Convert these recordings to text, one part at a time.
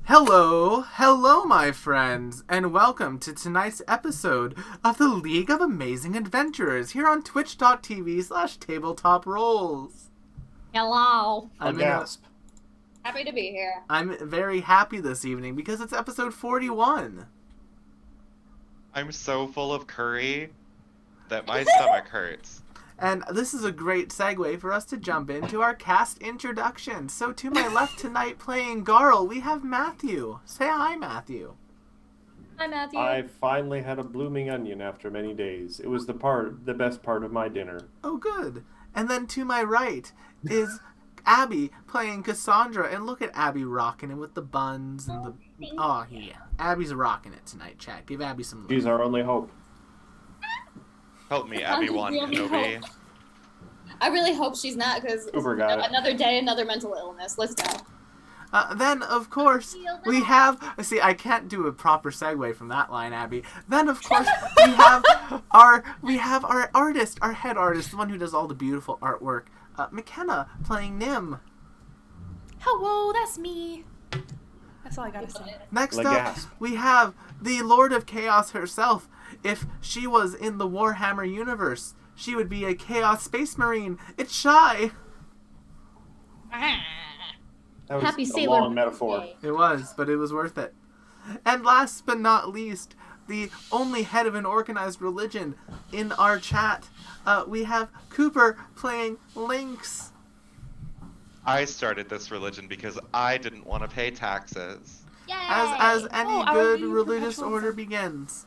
Hello, my friends, and welcome to tonight's episode of the League of Amazing Adventurers here on twitch.tv/tabletop-rolls. Hello. Happy to be here. I'm very happy this evening because it's episode 41. I'm so full of curry that my stomach hurts. And this is a great segue for us to jump into our cast introduction. So to my left tonight playing Garl, we have Matthew. Say hi, Matthew. Hi, Matthew. I finally had a blooming onion after many days. It was the best part of my dinner. Oh, good. And then to my right is Abby playing Cassandra. And look at Abby rocking it with the buns and the... Oh, yeah. Abby's rocking it tonight, chat. Give Abby some love. She's our only hope. Help me, Abby-Wan Kenobi. I really hope she's not, because another day, another mental illness. Let's go. Then, of course, we have... See, I can't do a proper segue from that line, Abby. Then, of course, we have our artist, our head artist, the one who does all the beautiful artwork, McKenna, playing Nim. Hello, that's me. That's all I gotta say. Next up, we have the Lord of Chaos herself. If she was in the Warhammer universe, she would be a Chaos Space Marine. It's Shy. That was Happy a Sailor long metaphor. Day. It was, but it was worth it. And last but not least, the only head of an organized religion in our chat, we have Cooper playing Lynx. I started this religion because I didn't want to pay taxes. Yay! As any good religious order begins.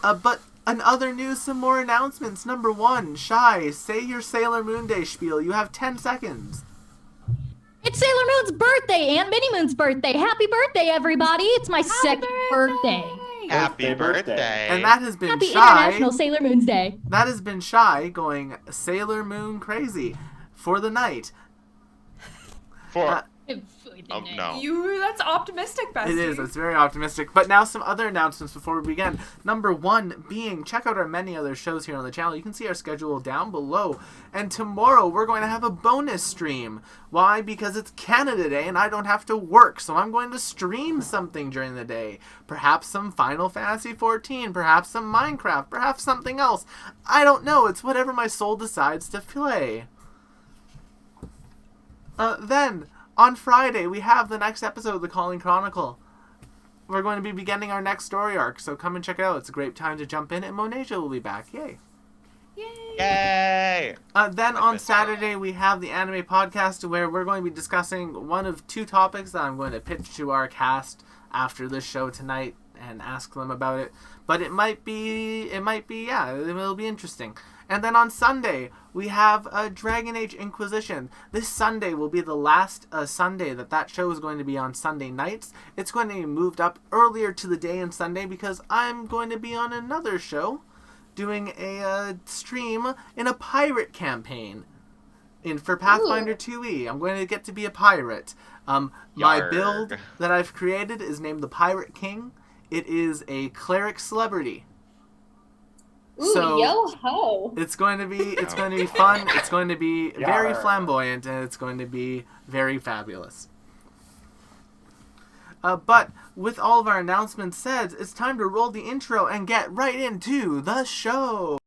But in other news, some more announcements. Number one, Shy, say your Sailor Moon Day spiel. You have 10 seconds. It's Sailor Moon's birthday and Minnie Moon's birthday. Happy birthday, everybody! It's my second birthday. Happy birthday. And that has been Happy Shy. International Sailor Moon's Day. That has been Shy going Sailor Moon crazy for the night. Oh, no. That's optimistic, bestie. It is. It's very optimistic. But now some other announcements before we begin. Number one being, check out our many other shows here on the channel. You can see our schedule down below. And tomorrow we're going to have a bonus stream. Why? Because it's Canada Day and I don't have to work. So I'm going to stream something during the day. Perhaps some Final Fantasy XIV. Perhaps some Minecraft. Perhaps something else. I don't know. It's whatever my soul decides to play. Then... on Friday, we have the next episode of The Calling Chronicle. We're going to be beginning our next story arc, so come and check it out. It's a great time to jump in, and Monasia will be back. Yay. Yay! Then on Saturday, we have the Anime Podcast, where we're going to be discussing one of two topics that I'm going to pitch to our cast after this show tonight and ask them about it. But it might be, yeah, it'll be interesting. And then on Sunday, we have Dragon Age Inquisition. This Sunday will be the last Sunday that show is going to be on Sunday nights. It's going to be moved up earlier to the day on Sunday because I'm going to be on another show doing a stream in a pirate campaign for Pathfinder 2e. I'm going to get to be a pirate. My build that I've created is named the Pirate King. It is a cleric celebrity. Ooh, so yo ho! It's going to be fun. It's going to be very Yarr. flamboyant, and it's going to be very fabulous. But with all of our announcements said, it's time to roll the intro and get right into the show.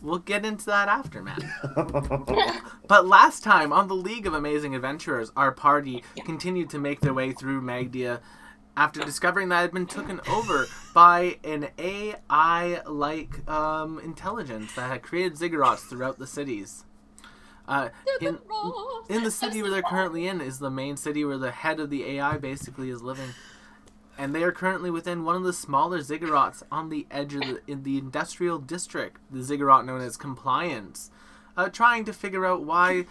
We'll get into that after, Matt. But last time on the League of Amazing Adventurers, our party continued to make their way through Magdia after discovering that it had been taken over by an AI-like intelligence that had created ziggurats throughout the cities. In the city where they're currently in is the main city where the head of the AI basically is living. And they are currently within one of the smaller ziggurats on the edge of in the industrial district, the ziggurat known as Compliance, trying to figure out why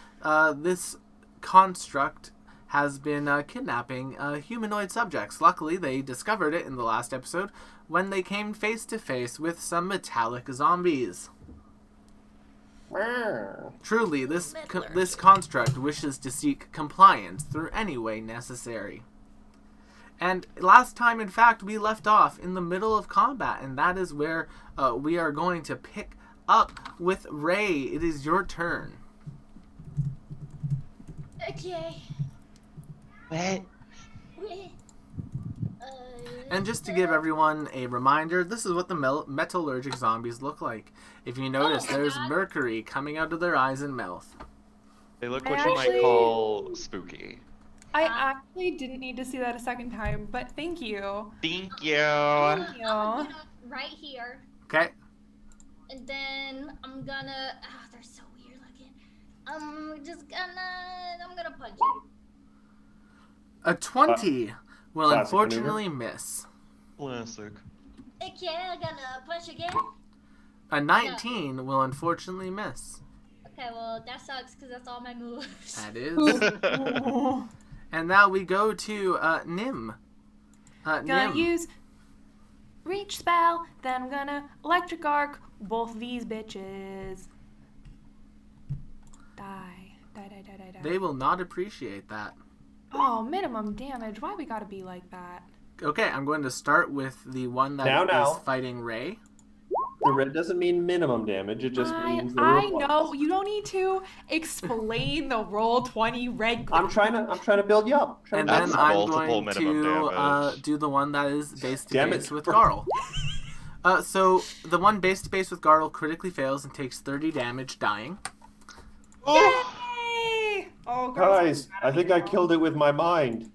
this construct has been kidnapping humanoid subjects. Luckily, they discovered it in the last episode when they came face to face with some metallic zombies. Truly, this construct wishes to seek compliance through any way necessary. And last time, in fact, we left off in the middle of combat, and that is where we are going to pick up with Ray. It is your turn. Okay. What? And just to give everyone a reminder, this is what the metallurgic zombies look like. If you notice, there's mercury coming out of their eyes and mouth. They look what you might call spooky. I actually didn't need to see that a second time, but thank you. Thank you. Thank you. Right here. Okay. And then I'm gonna. Ah, they're so weird looking. I'm gonna punch you. A 20 will classic unfortunately miss. Classic. Okay, I'm gonna punch again. A 19 will unfortunately miss. Okay, well that sucks because that's all my moves. That is. And now we go to Nim. Gonna Nim. use reach spell, then I'm gonna electric arc both these bitches. Die. They will not appreciate that. Oh, minimum damage. Why we gotta be like that? Okay, I'm going to start with the one that Now. is fighting Ray. The red doesn't mean minimum damage. It just means the I roll know. twice. You don't need to explain the roll 20 red. I'm trying to build you up. And That's then I'm multiple going minimum to damage. do the one that is base to Damn base it. with Garl. So the one base to base with Garl critically fails and takes 30 damage, dying. Yay! Oh, Guys, I think I killed it with my mind.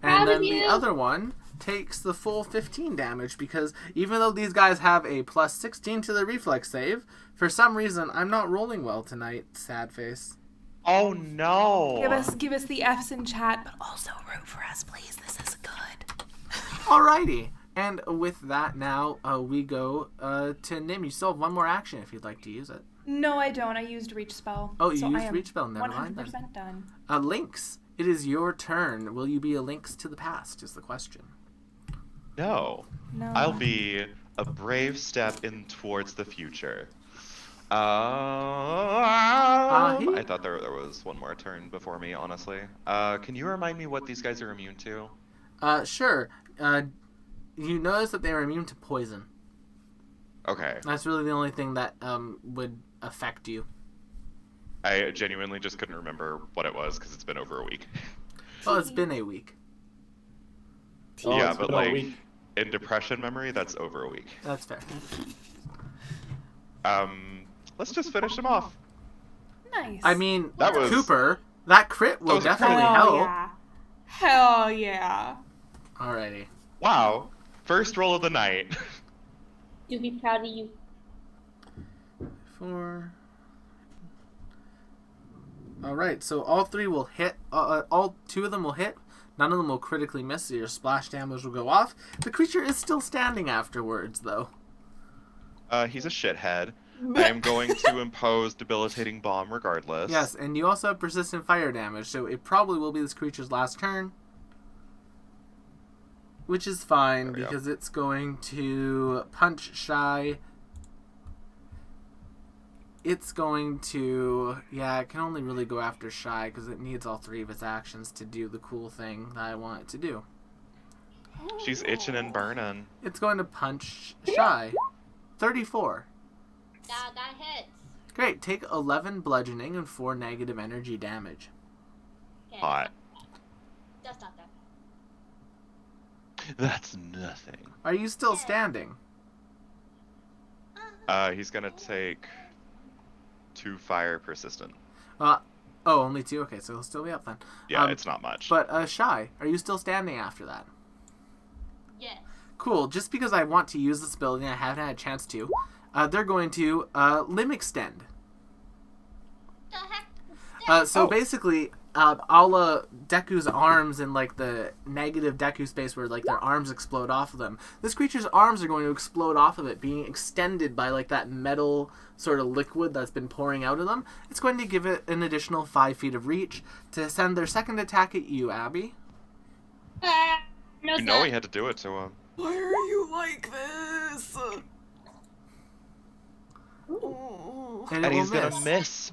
And Proud of then the you. other one takes the full 15 damage because even though these guys have a plus 16 to the reflex save, for some reason I'm not rolling well tonight. Sad face. Oh no. Give us the F's in chat, but also root for us, please. This is good. Alrighty. And with that now, we go to Nim. You still have one more action if you'd like to use it. No, I don't. I used reach spell. Oh, you so used I am reach spell. Never mind then. 100% done. Lynx, it is your turn. Will you be a Lynx to the past is the question. No. No. I'll be a brave step in towards the future. I thought there was one more turn before me, honestly. Can you remind me what these guys are immune to? Sure. You notice that they are immune to poison. Okay. That's really the only thing that would affect you. I genuinely just couldn't remember what it was because it's been over a week. Well, it's been a week. Oh, Yeah, it's but been a like week. in depression memory, that's over a week. That's fair. Let's just finish them off. Nice. I mean, That was- Cooper, that crit will was a definitely Hell help. yeah. Hell yeah. Alrighty. Wow. First roll of the night. Do be proud of you. 4. Alright, so all 3 will hit. All 2 of them will hit. None of them will critically miss, so your splash damage will go off. The creature is still standing afterwards, though. He's a shithead. I am going to impose debilitating bomb regardless. Yes, and you also have persistent fire damage, so it probably will be this creature's last turn. Which is fine, There we go. because it's going to punch Shy. It's going to... Yeah, it can only really go after Shy, because it needs all 3 of its actions to do the cool thing that I want it to do. She's itching and burning. It's going to punch Shy. 34. That hits. Great, take 11 bludgeoning and 4 negative energy damage. Okay. Hot. That's not that. That's nothing. Are you still standing? He's gonna take 2 fire persistent. Oh, only 2? Okay, so he'll still be up then. Yeah, it's not much. But, Shy, are you still standing after that? again. Cool. Just because I want to use this ability, I haven't had a chance to. They're going to limb extend. The heck? So basically, a la Deku's arms in like the negative Deku space where like their arms explode off of them. This creature's arms are going to explode off of it, being extended by like that metal sort of liquid that's been pouring out of them. It's going to give it an additional 5 feet of reach to send their second attack at you, Abby. No, You know he had to do it to him. Why are you like this? And it And will he's gonna miss. miss.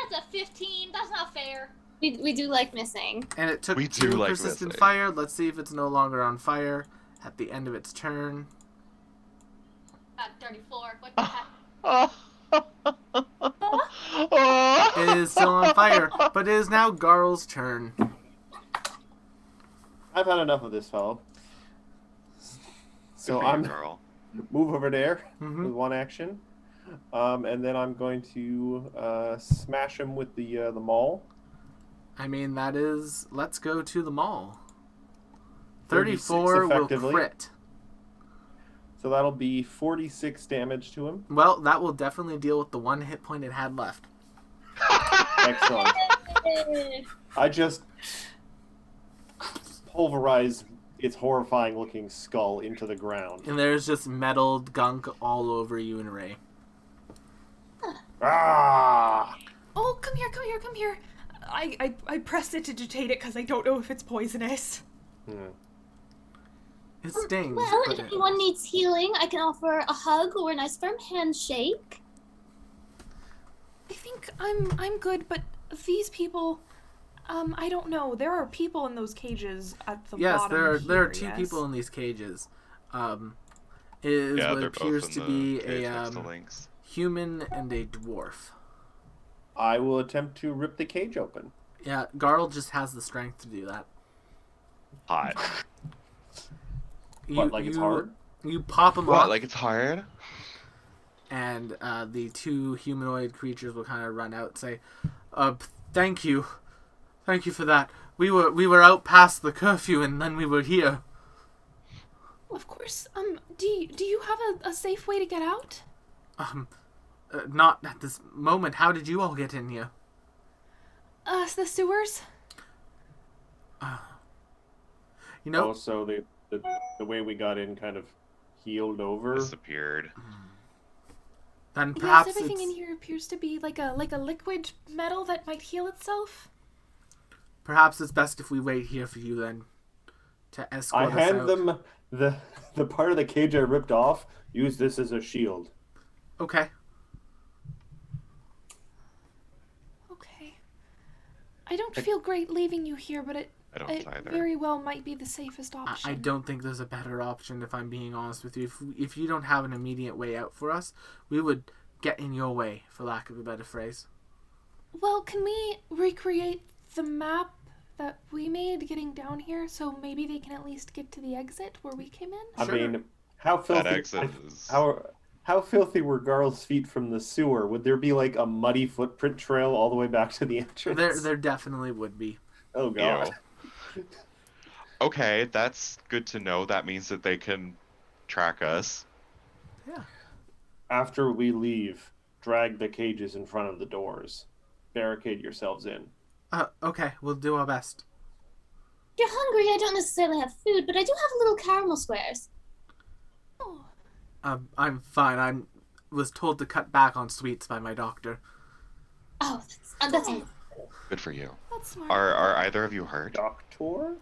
That's a 15. That's not fair. We do like missing. And it took We 2 do like persistent missing. fire. Let's see if it's no longer on fire at the end of its turn. Got 34. What the heck? It is still on fire, but it is now Garl's turn. I've had enough of this fellow. So Good for you, I'm girl. move over there Mhm. with one action, and then I'm going to smash him with the maul. I mean, that is... Let's go to the mall. 36 34 will effectively. crit. So that'll be 46 damage to him. Well, that will definitely deal with the 1 hit point it had left. Excellent. I just pulverize its horrifying looking skull into the ground. And there's just metal gunk all over you and Ray. Ah! Oh, come here, come here, come here. I pressed it to digitate it because I don't know if it's poisonous. Hmm. It stings. Well, but if anyone needs healing, I can offer a hug or a nice firm handshake. I think I'm good, but these people, I don't know. There are people in those cages at the yes, bottom. there are here, 2 yes. people in these cages. It is Yeah, what they're appears both to in be the cage a next to Lynx. human and a dwarf. I will attempt to rip the cage open. Yeah, Garl just has the strength to do that. Hot. What, like it's hard? You pop him What? off, Like it's hard? and the 2 humanoid creatures will kind of run out and say, "Thank you for that. We were out past the curfew, and then we were here." Of course. Do you have a safe way to get out? Not at this moment. How did you all get in here? The sewers. You know, Oh, so the way we got in kind of healed over. Disappeared. then Yes, perhaps everything it's, in here appears to be like a liquid metal that might heal itself. perhaps it's best if we wait here for you then to I escort us hand out. them the part of the cage I ripped off. Use this as a shield. Okay. Okay. I don't feel great leaving you here, but it I don't either. very well might be the safest I option. don't think there's a better option, if I'm being honest with you. If you don't have an immediate way out for us, we would get in your way, for lack of a better phrase. Well, can we recreate the map that we made getting down here so maybe they can at least get to the exit where we came in? I Sure. mean, how filthy? exit is- How filthy were Garl's feet from the sewer? Would there be like a muddy footprint trail all the way back to the entrance? There definitely would be. Oh god. Ew. Okay, that's good to know. That means that they can track us. Yeah. After we leave, drag the cages in front of the doors. Barricade yourselves in. Okay, we'll do our best. If you're hungry, I don't necessarily have food, but I do have little caramel squares. Oh, I'm fine. I was told to cut back on sweets by my doctor. Oh, that's Good for you. that's smart. Are either of you hurt? Doctor?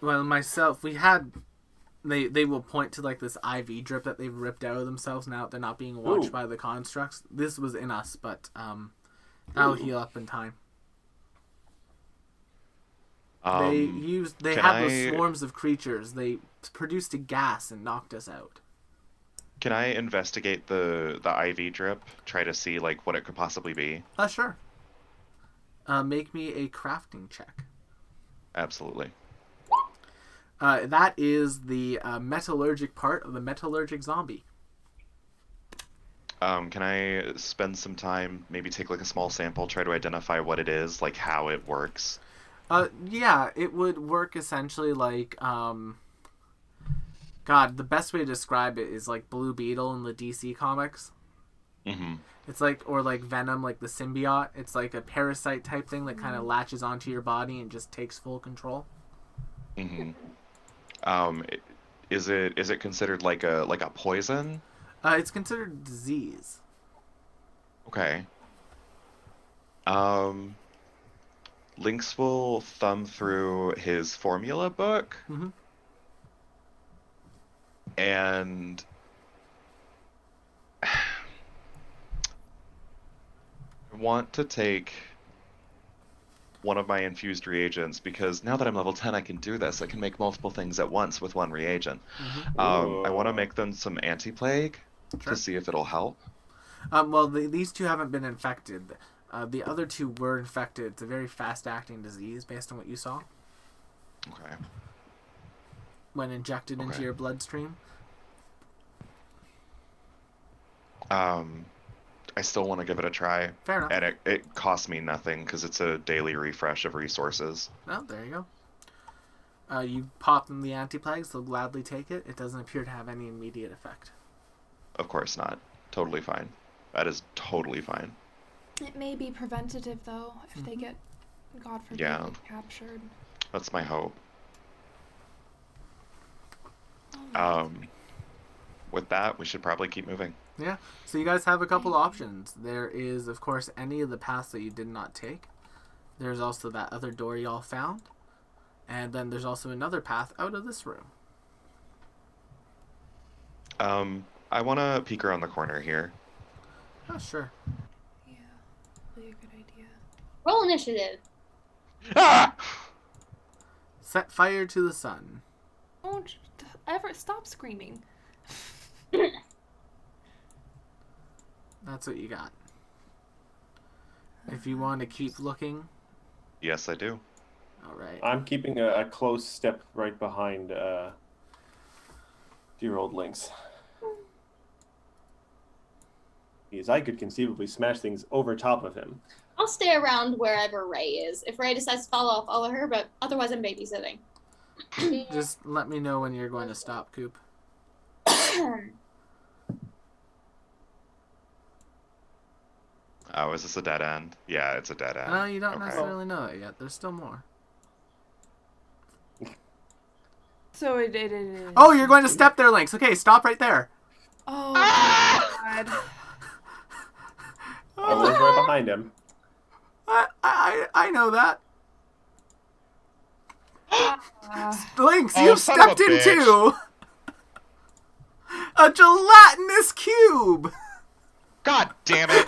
Well, myself, we had... They will point to like this IV drip that they've ripped out of themselves now that they're not being watched Ooh. by the constructs. This was in us, but that'll heal up in time. They can had those I- swarms of creatures. They produced a gas and knocked us out. Can I investigate the IV drip? Try to see like what it could possibly be. Sure. Make me a crafting check. Absolutely. That is the metallurgic part of the metallurgic zombie. Can I spend some time, maybe take like a small sample, try to identify what it is, like how it works? Yeah, it would work essentially like, God, the best way to describe it is like Blue Beetle in the DC comics. Mm-hmm. It's like, or like Venom, like the symbiote. It's like a parasite type thing that kind of latches onto your body and just takes full control. Mm-hmm. Is it considered like a poison? It's considered a disease. Okay. Lynx will thumb through his formula book Mm-hmm. and want to take one of my infused reagents because now that I'm level 10, I can do this. I can make multiple things at once with one reagent. I want to make them some anti-plague Sure. to see if it'll help. Well, these two haven't been infected. The other two were infected. It's a very fast-acting disease based on what you saw Okay. when injected into Okay. your bloodstream. I still want to give it a try. Fair enough. And it costs me nothing because it's a daily refresh of resources. Oh, there you go. You pop them the anti-plagues, they'll gladly take it. It doesn't appear to have any immediate effect. Of course not. Totally fine. That is totally fine. It may be preventative though, if they get, God forbid, Yeah. captured. That's my hope. Oh, With that, we should probably keep moving. Yeah. So you guys have a couple options. There is, of course, any of the paths that you did not take. There's also that other door y'all found. And then there's also another path out of this room. I want to peek around the corner here. Oh, sure. yeah, be a good idea. Roll initiative. Ah! Set fire to the sun. Don't ever stop screaming. That's what you got. If you want to keep looking, Yes, I do. all right. I'm keeping a close step right behind dear old Lynx. Because I could conceivably smash things over top of him. I'll stay around wherever Ray is. If Ray decides to follow, I'll follow her, but otherwise I'm babysitting. Just let me know when you're going to stop, Coop. Oh, is this a dead end? Yeah, it's a dead end. You don't Okay. necessarily know it yet. There's still more. So it is. Oh, you're going to step there, Lynx. Okay, stop right there. Oh God. I was right behind him. I know that. Lynx, Oh, you've son of a stepped bitch. into a gelatinous cube. God damn it!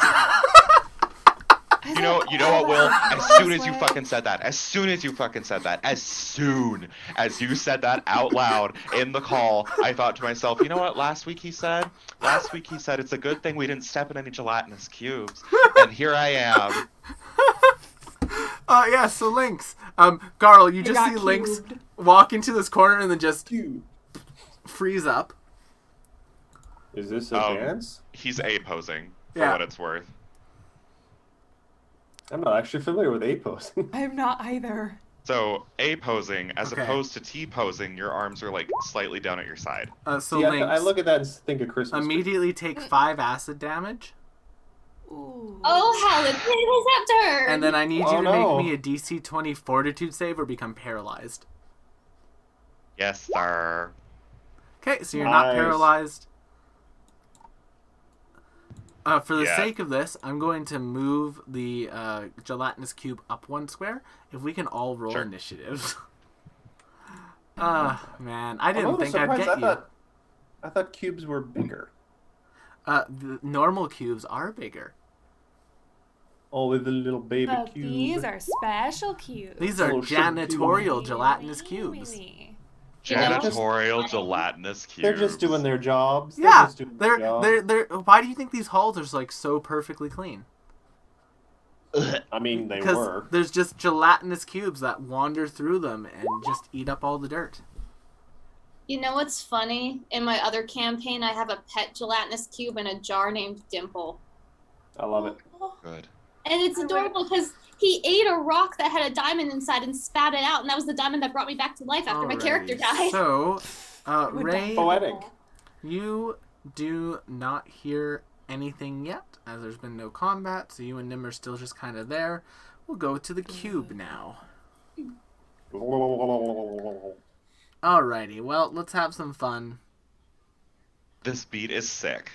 You know what, Will? As soon as you fucking said that, as soon as you said that out loud in the call, I thought to myself, you know what last week he said it's a good thing we didn't step in any gelatinous cubes. And here I am. Yeah, so Lynx. Garl, you He just got see Lynx cubed. walk into this corner and then just Dude. freeze up. Is this a dance? He's A-posing, for Yeah. what it's worth. I'm not actually familiar with A-posing. I'm not either. So, A-posing, as Okay. opposed to T-posing, your arms are, like, slightly down at your side. So Yeah, Lynx, I look at that and think of Christmas. tree. immediately take 5 acid damage, Ooh. Oh, hell, it's his turn! and then I need Oh, you to no. make me a DC 20 Fortitude save or become paralyzed. Yes, sir. Okay, so you're not Nice. paralyzed. For the Yeah. sake of this, I'm going to move the gelatinous cube up 1 square. If we can all roll Sure. initiatives. Man, I I'm a didn't little think I'd surprised. get you. I thought cubes were bigger. The normal cubes are bigger. Oh, with the little baby But cube. these are special cubes. These are Oh, shit, janitorial Really, gelatinous cubes. really. You know, Janitorial gelatinous cubes. They're just doing their jobs. Yeah, just doing their job. they're. Why do you think these halls are like so perfectly clean? I mean, they Because were. there's just gelatinous cubes that wander through them and just eat up all the dirt. You know what's funny? In my other campaign, I have a pet gelatinous cube in a jar named Dimple. I love it. Good. And it's adorable because he ate a rock that had a diamond inside and spat it out, and that was the diamond that brought me back to life after my character died. So, Ray, Poetic. you do not hear anything yet, as there's been no combat, so you and Nim are still just kind of there. We'll go to the cube now. Alrighty, well, let's have some fun. This beat is sick.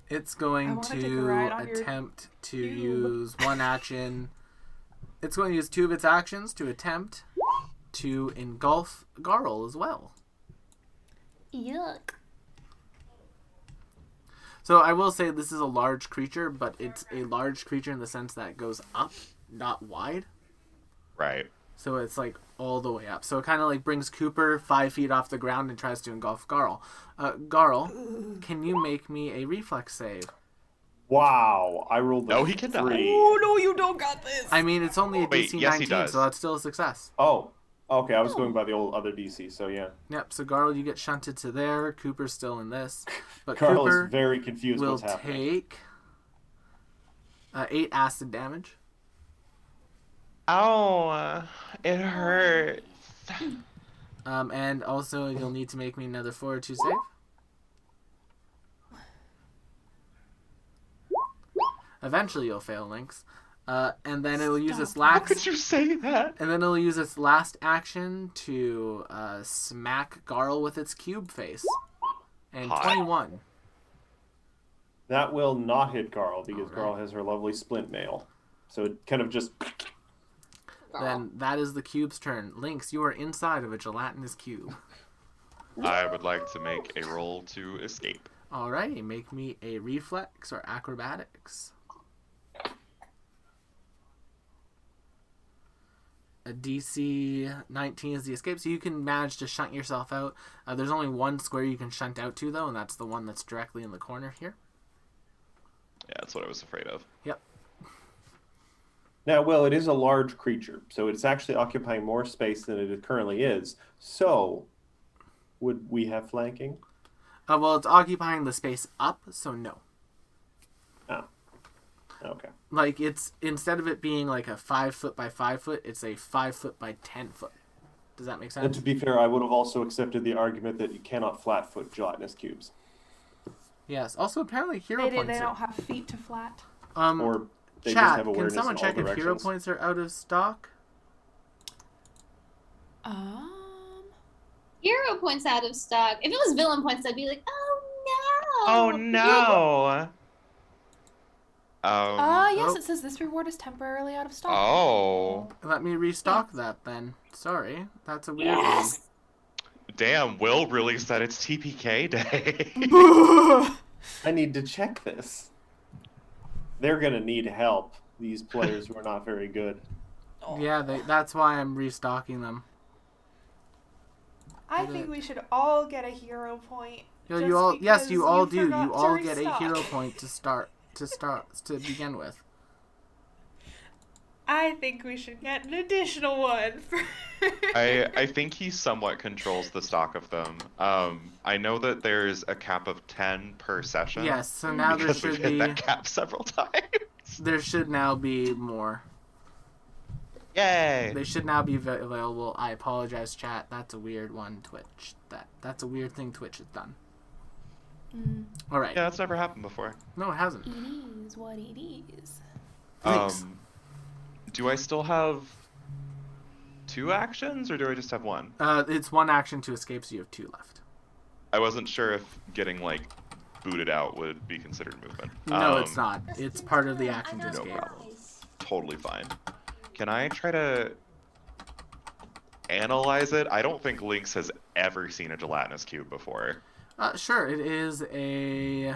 It's I going wanna take a to ride on your attempt to cube. use one action. It's going to use 2 of its actions to attempt to engulf Garl as well. Yuck. So I will say this is a large creature, but it's a large creature in the sense that it goes up, not wide. Right. So it's like all the way up. So it kind of like brings Cooper 5 feet off the ground and tries to engulf Garl. Garl, can you make me a reflex save? Wow, I rolled No, he cannot. 3. Oh no, you don't got this. I mean, it's only a Wait, DC yes, he 19, does. so that's still a success. Oh, okay. I was going by the old other DC, so yeah. Yep, so Garl, you get shunted to there. Cooper's still in this. But Carl Cooper is very confused will what's happening. take 8 acid damage. Ow, it hurts. And also, you'll need to make me another fortitude save. Eventually, you'll fail, Lynx. And then it'll use its How last. could you say that? And then it'll use its last action to smack Garl with its cube face. And Hot. 21. That will not hit Carl because Alright. Carl has her lovely splint mail. So it kind of just. Then that is the cube's turn. Lynx, you are inside of a gelatinous cube. I would like to make a roll to escape. Alrighty, make me a reflex or acrobatics. A DC 19 is the escape, so you can manage to shunt yourself out. There's only one square you can shunt out to, though, and that's the one that's directly in the corner here. Yeah, that's what I was afraid of. Yep. Now, well, it is a large creature, so it's actually occupying more space than it currently is. So, would we have flanking? Well, it's occupying the space up, so no. Oh. Okay. Like, it's, instead of it being like a 5 foot by 5 foot, it's a 5 foot by 10 foot. Does that make And sense? to be fair, I would have also accepted the argument that you cannot flat foot gelatinous cubes. Yes. Also, apparently, hero They points don't are... have feet to flat. Or they just Chat, have can awareness someone in all check if directions. hero points are out of stock? Hero points out of stock. If it was villain points, I'd be like, oh no. Oh no! Yes, oh. it says this reward is temporarily out of stock. Oh. Let me restock that then. Sorry, that's a weird Yes. Damn, Will really said it's TPK day. I need to check this. They're gonna need help. These players who are not very good. one. Yeah, that's why I'm restocking them. I think we should all get a hero point. Yo, just you all, yes, because you all do. forgot You to all get a restock. hero point to begin with. I think we should get an additional one. I think he somewhat controls the stock of them. I know that there's a cap of 10 per session. Yes, so now there because we've should hit be that cap several times. there should now be more. Yay! They should now be available. I apologize, chat. That's a weird one, Twitch. That's a weird thing Twitch has done. All right. Yeah, that's never happened before. No, it hasn't. It is what it is. Thanks. Do I still have 2 actions, or do I just have 1? It's one action to escape, so you have 2 left. I wasn't sure if getting, like, booted out would be considered movement. No, it's not. That's It's part of the fine. action I to know escape. guys. Totally fine. Can I try to analyze it? I don't think Lynx has ever seen a gelatinous cube before. Sure, it is a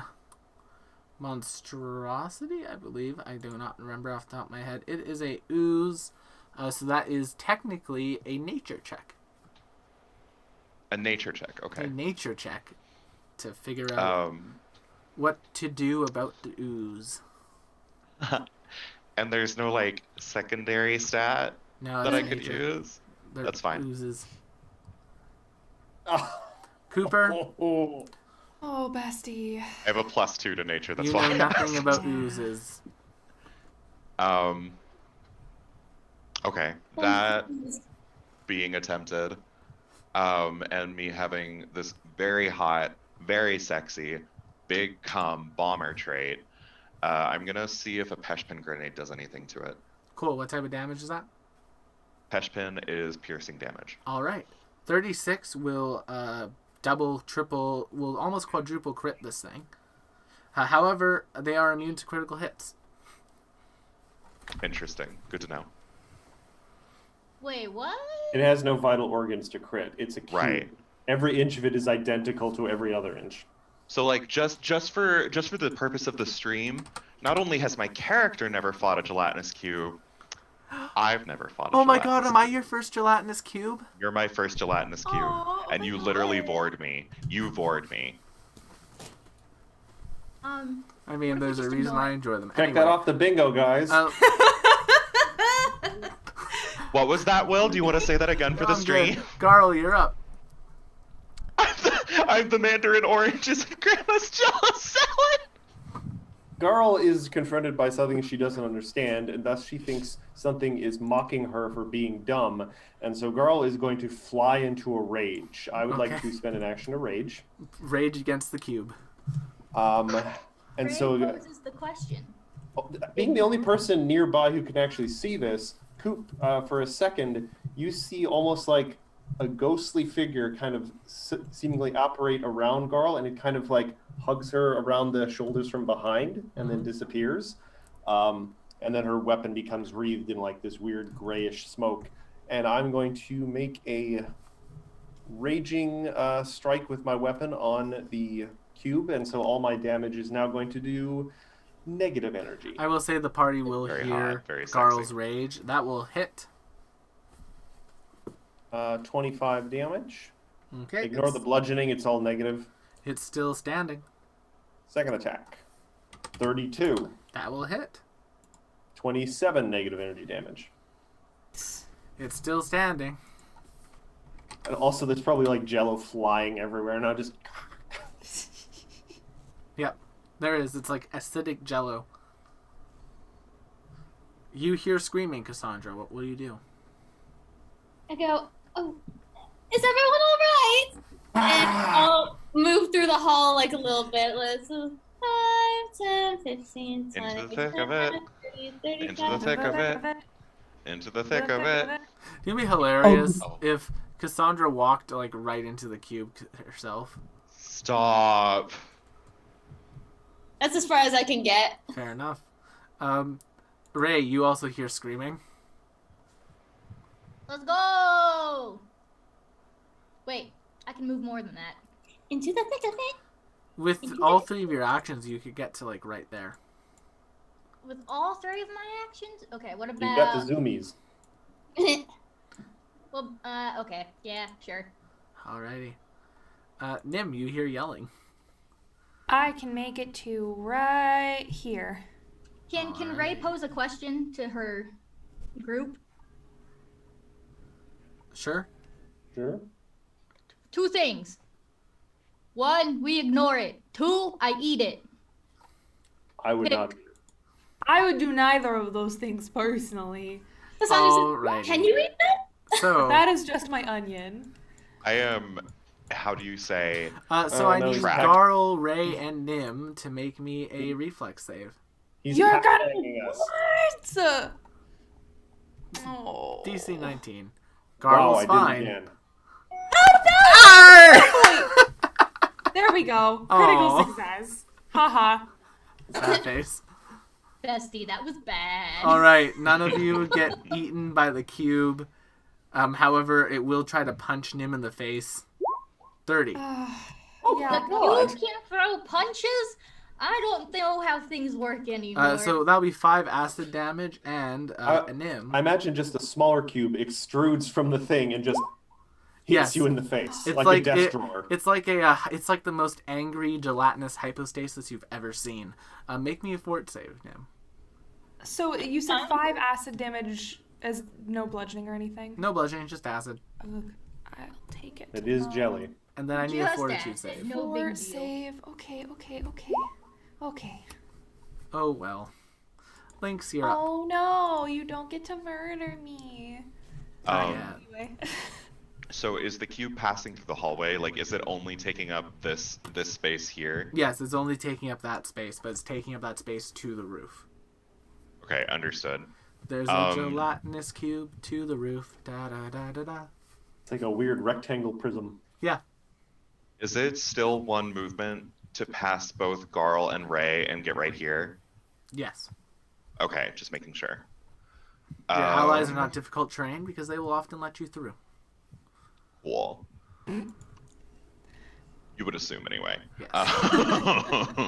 monstrosity, I believe. I do not remember off the top of my head. It is a ooze, so that is technically a nature check. A nature check, A okay. nature check to figure out what to do about the ooze. And there's no, like, secondary stat No, that I it's could nature. use? They're That's fine. Oozes. Oh. Cooper, Oh. Oh, bestie. I have a +2 to nature, that's you why know I nothing asked. about oozes. Okay, that being attempted, and me having this very hot, very sexy, big cum bomber trait, I'm gonna see if a Peshpin grenade does anything to it. Cool. What type of damage is that? Peshpin is piercing damage. All right. 36 will double, triple, will almost quadruple crit this thing. However, they are immune to critical hits. Interesting. Good to know. Wait, what? It has no vital organs to crit. It's a cube. Right. Every inch of it is identical to every other inch. So like just for the purpose of the stream, not only has my character never fought a gelatinous cube, I've never fought a Oh my gelatinous god, am I your first gelatinous cube? You're my first gelatinous cube, Aw, and oh you my literally God. vored me. You vored me. I mean, What if there's you a just reason ignore I it? enjoy them. Check Anyway, that off the bingo, guys. What was that, Will? Do you want to say that again for the I'm good. stream? Garl, you're up. I'm the Mandarin oranges and Grandma's Jello salad. Garl is confronted by something she doesn't understand, and thus she thinks something is mocking her for being dumb. And so Garl is going to fly into a rage. I would like Okay. to spend an action to rage. Rage against the cube. And Ray so, poses the question. being the only person nearby who can actually see this, Coop, for a second, you see almost like a ghostly figure kind of seemingly operate around Garl, and it kind of like hugs her around the shoulders from behind and then disappears. And then her weapon becomes wreathed in like this weird grayish smoke. And I'm going to make a raging strike with my weapon on the cube, and so all my damage is now going to do negative energy. I will say the party will Very hear hot, very Garl's sexy. rage. That will hit. 25 damage. Okay. Ignore the bludgeoning, it's all negative. It's still standing. Second attack. 32. That will hit. 27 negative energy damage. It's still standing. And also, there's probably like jello flying everywhere now. Just Yep. There is. It's like acidic jello. You hear screaming, Cassandra. What will you do? I go, oh, is everyone all right? And I'll move through the hall like a little bit. Let's 5, 10, 15, 20, Into the thick of it. 30, Into the 35. thick of it. Into the thick of it. It'd be hilarious Oh. if Cassandra walked like right into the cube herself. Stop. That's as far as I can get. Fair enough. Ray, you also hear screaming. Let's go! Wait, I can move more than that. Into the thick of it. With all three of your actions, you could get to like right there. With all three of my actions? Okay, what you've about... got the zoomies. Well, okay. Yeah, sure. Alrighty. Nim, you hear yelling. I can make it to right here. Can Ray pose a question to her group? Sure. Sure. 2 things. 1, we ignore it. 2, I eat it. I would not. I would do neither of those things personally. Cassandra says, Alrighty. can you eat that? So, That is just my onion. I am. How do you say? so I no, need trapped. Garl, Ray, and Nim to make me a reflex save. He's You're gonna pathfinding us. what? Oh. DC 19. Wow, Garl's I fine. did it again. There we go. Critical Aw. success. Haha. Sad face. Bestie, that was bad. Alright, none of you get eaten by the cube. However, it will try to punch Nim in the face. 30. Oh Yeah, my The god. cube can throw punches? I don't know how things work anymore. So that'll be 5 acid damage, and a Nim. I imagine just a smaller cube extrudes from the thing and just hits Yes. you in the face It's like, like a desk drawer. it's like the most angry gelatinous hypostasis you've ever seen. Make me a fort save, Nim. So you said 5 acid damage as no bludgeoning or anything? No bludgeoning, just acid. Ugh, I'll take it. It is jelly. And then I need a Just fortitude acid. save. No big Fort deal. save. Okay. Oh well. Lynx, you're up. Oh no, you don't get to murder me. Yeah. Anyway. So is the cube passing through the hallway? Like, is it only taking up this space here? Yes, it's only taking up that space, but it's taking up that space to the roof. Okay, understood. There's a gelatinous cube to the roof. Da da da da da. It's like a weird rectangle prism. Yeah. Is it still one movement to pass both Garl and Ray and get right here? Yes. Okay, just making sure. Your allies are not difficult terrain because they will often let you through. Cool. You would assume anyway. Yes. I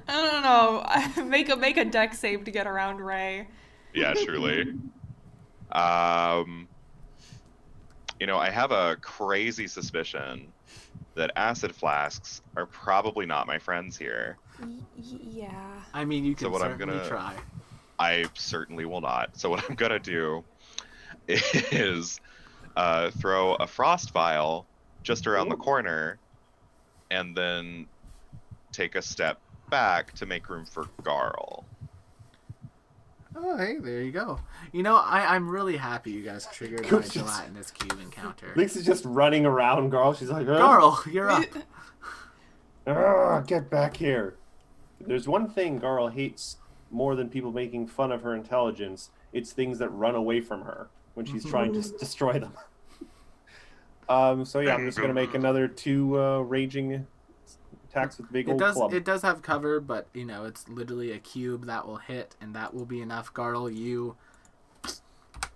don't know. Make a deck save to get around Ray. Yeah, truly. You know, I have a crazy suspicion that acid flasks are probably not my friends here. Yeah. I mean, you So can what I'm certainly gonna- try. I certainly will not. So what I'm gonna do is throw a frost vial just around the corner, and then take a step back to make room for Garl. Oh, hey, there you go. You know, I'm really happy you guys triggered my Just- gelatinous cube encounter. Lynx is just running around Garl. She's like, Garl, you're up. Get back here. There's one thing Garl hates more than people making fun of her intelligence. It's things that run away from her when she's trying to destroy them. So yeah, I'm just gonna make another 2 raging attacks with the big old club. It does have cover, but you know, it's literally a cube that will hit, and that will be enough. Garl,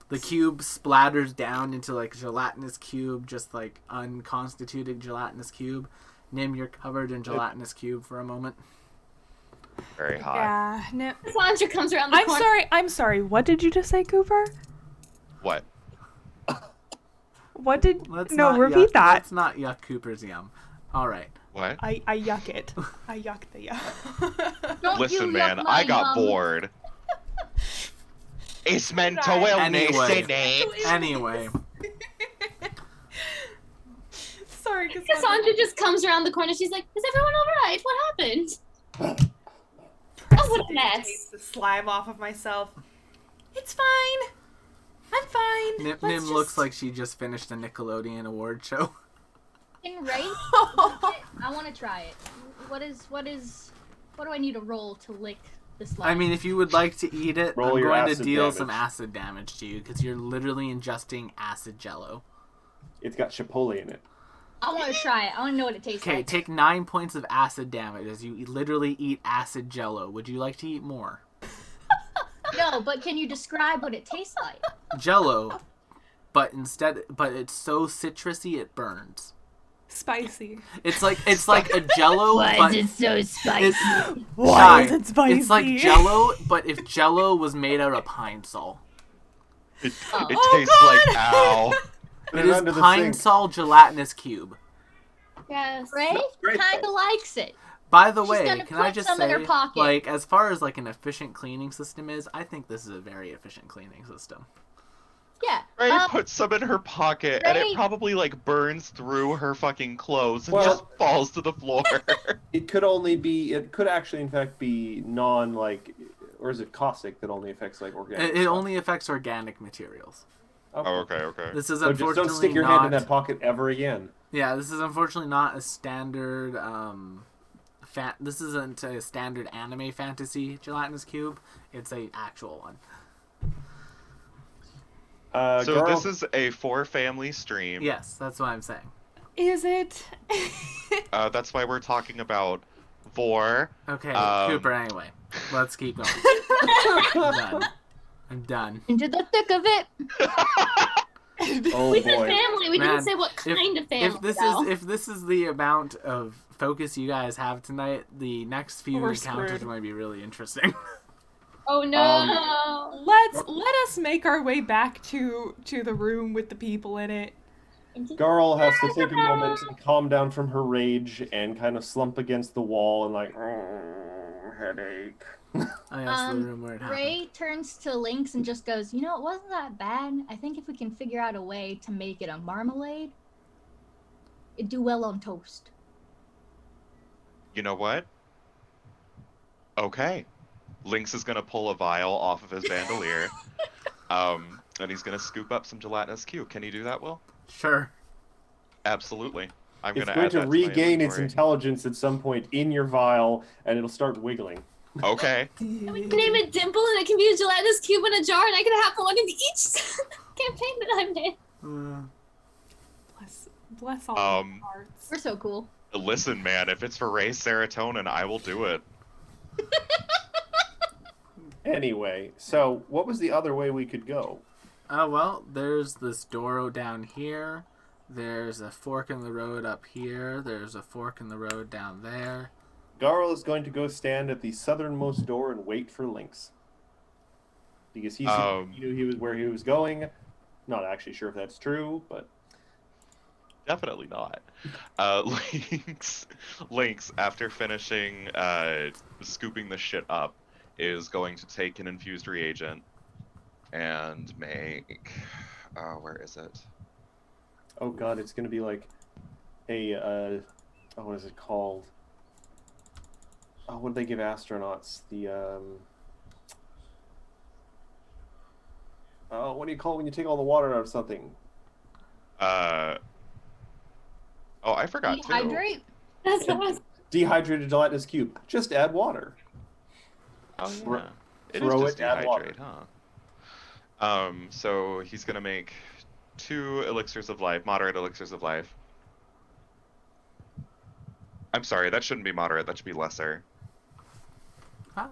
the cube splatters down into like gelatinous cube, just like unconstituted gelatinous cube. Nim, you're covered in gelatinous cube for a moment. Very hot. Yeah. No. Sandra comes around the corner. I'm sorry. What did you just say, Cooper? What? What did? Let's no, not repeat yuck, that. Let's not yuck Cooper's yum. All right. What? I yuck it. I yuck the yuck. Don't you Listen, yuck man, my I got yum. bored. It's mental Right. illness, Anyway. isn't it? Anyway, Sorry, Cassandra just comes around the corner. She's like, "Is everyone all right? What happened?" Oh, what a mess! Taste the slime off of myself. It's fine. I'm fine. Nim looks like she just finished a Nickelodeon award show. In Ray, I want to try it. What do I need to roll to lick the slime? I mean, if you would like to eat it, Roll I'm your going to acid deal damage. some acid damage to you because you're literally ingesting acid jello. It's got chipotle in it. I want to try it. I want to know what it tastes Okay, like. take 9 points of acid damage as you literally eat acid jello. Would you like to eat more? No, but can you describe what it tastes like? Jello, but it's so citrusy it burns. Spicy. It's like a jello, but so spicy? Why Shy, is it spicy? It's like jello, but if jello was made out of pine sol. It Oh, tastes God! like ow. Put It it is under the pine sink. sol gelatinous cube. Yes. Ray Smells great, kind of likes it. By the She's way, gonna can I put just some in say, her pocket. like, as far as like an efficient cleaning system is, I think this is a very efficient cleaning system. Yeah. Ray um, puts some in her pocket, and Ray- it probably like burns through her fucking clothes and Well- just falls to the floor. It could actually in fact be or is it caustic that only affects like organic It stuff? only affects organic materials. Oh, okay. This is So just unfortunately don't stick your not. hand in that pocket ever again. Yeah, this is unfortunately not a standard. This isn't a standard anime fantasy gelatinous cube. It's a actual one. So Garl, this is a 4-family stream. Yes, that's what I'm saying. Is it? That's why we're talking about Vor. Okay, Um, Cooper. Anyway, let's keep going. I'm done. into the thick of it. oh We said boy. family. We Man, didn't say what kind of family. If this is the amount of focus you guys have tonight, the next few We're encounters screwed. might be really interesting. Oh no! Let us make our way back to the room with the people in it. Garl has to take a moment and calm down from her rage and kind of slump against the wall and like, headache. Oh, yes, the room where it happened. Ray turns to Lynx and just goes, "You know, it wasn't that bad. I think if we can figure out a way to make it a marmalade, it'd do well on toast." You know what? Okay. Lynx is gonna pull a vial off of his bandolier, and he's gonna scoop up some gelatinous Q. Can you do that, Will? Sure. Absolutely. I'm It's gonna going add to that regain to its my inventory. intelligence at some point in your vial, and it'll start wiggling. Okay. And we can name it Dimple, and it can be a gelatinous cube in a jar, and I can have one in each campaign that I'm in. Bless all Um, the hearts. We're so cool. Listen, man, if it's for raised serotonin, I will do it. Anyway, so what was the other way we could go? Well, there's this door down here. There's a fork in the road up here. There's a fork in the road down there. Garl is going to go stand at the southernmost door and wait for Lynx. Because he knew he was where he was going. Not actually sure if that's true, but Definitely not. Lynx, after finishing scooping the shit up, is going to take an infused reagent and make. Where is it? oh god, it's going to be like a what is it called? Oh, what do they give astronauts? The oh, what do you call it when you take all the water out of something? Oh, I forgot too. Dehydrate? That's awesome. Dehydrated gelatinous cube. Just add water. Oh Thro- yeah. It is throw just it, add water. dehydrate, huh? So he's gonna make 2 elixirs of life, moderate elixirs of life. I'm sorry, that shouldn't be moderate. That should be lesser.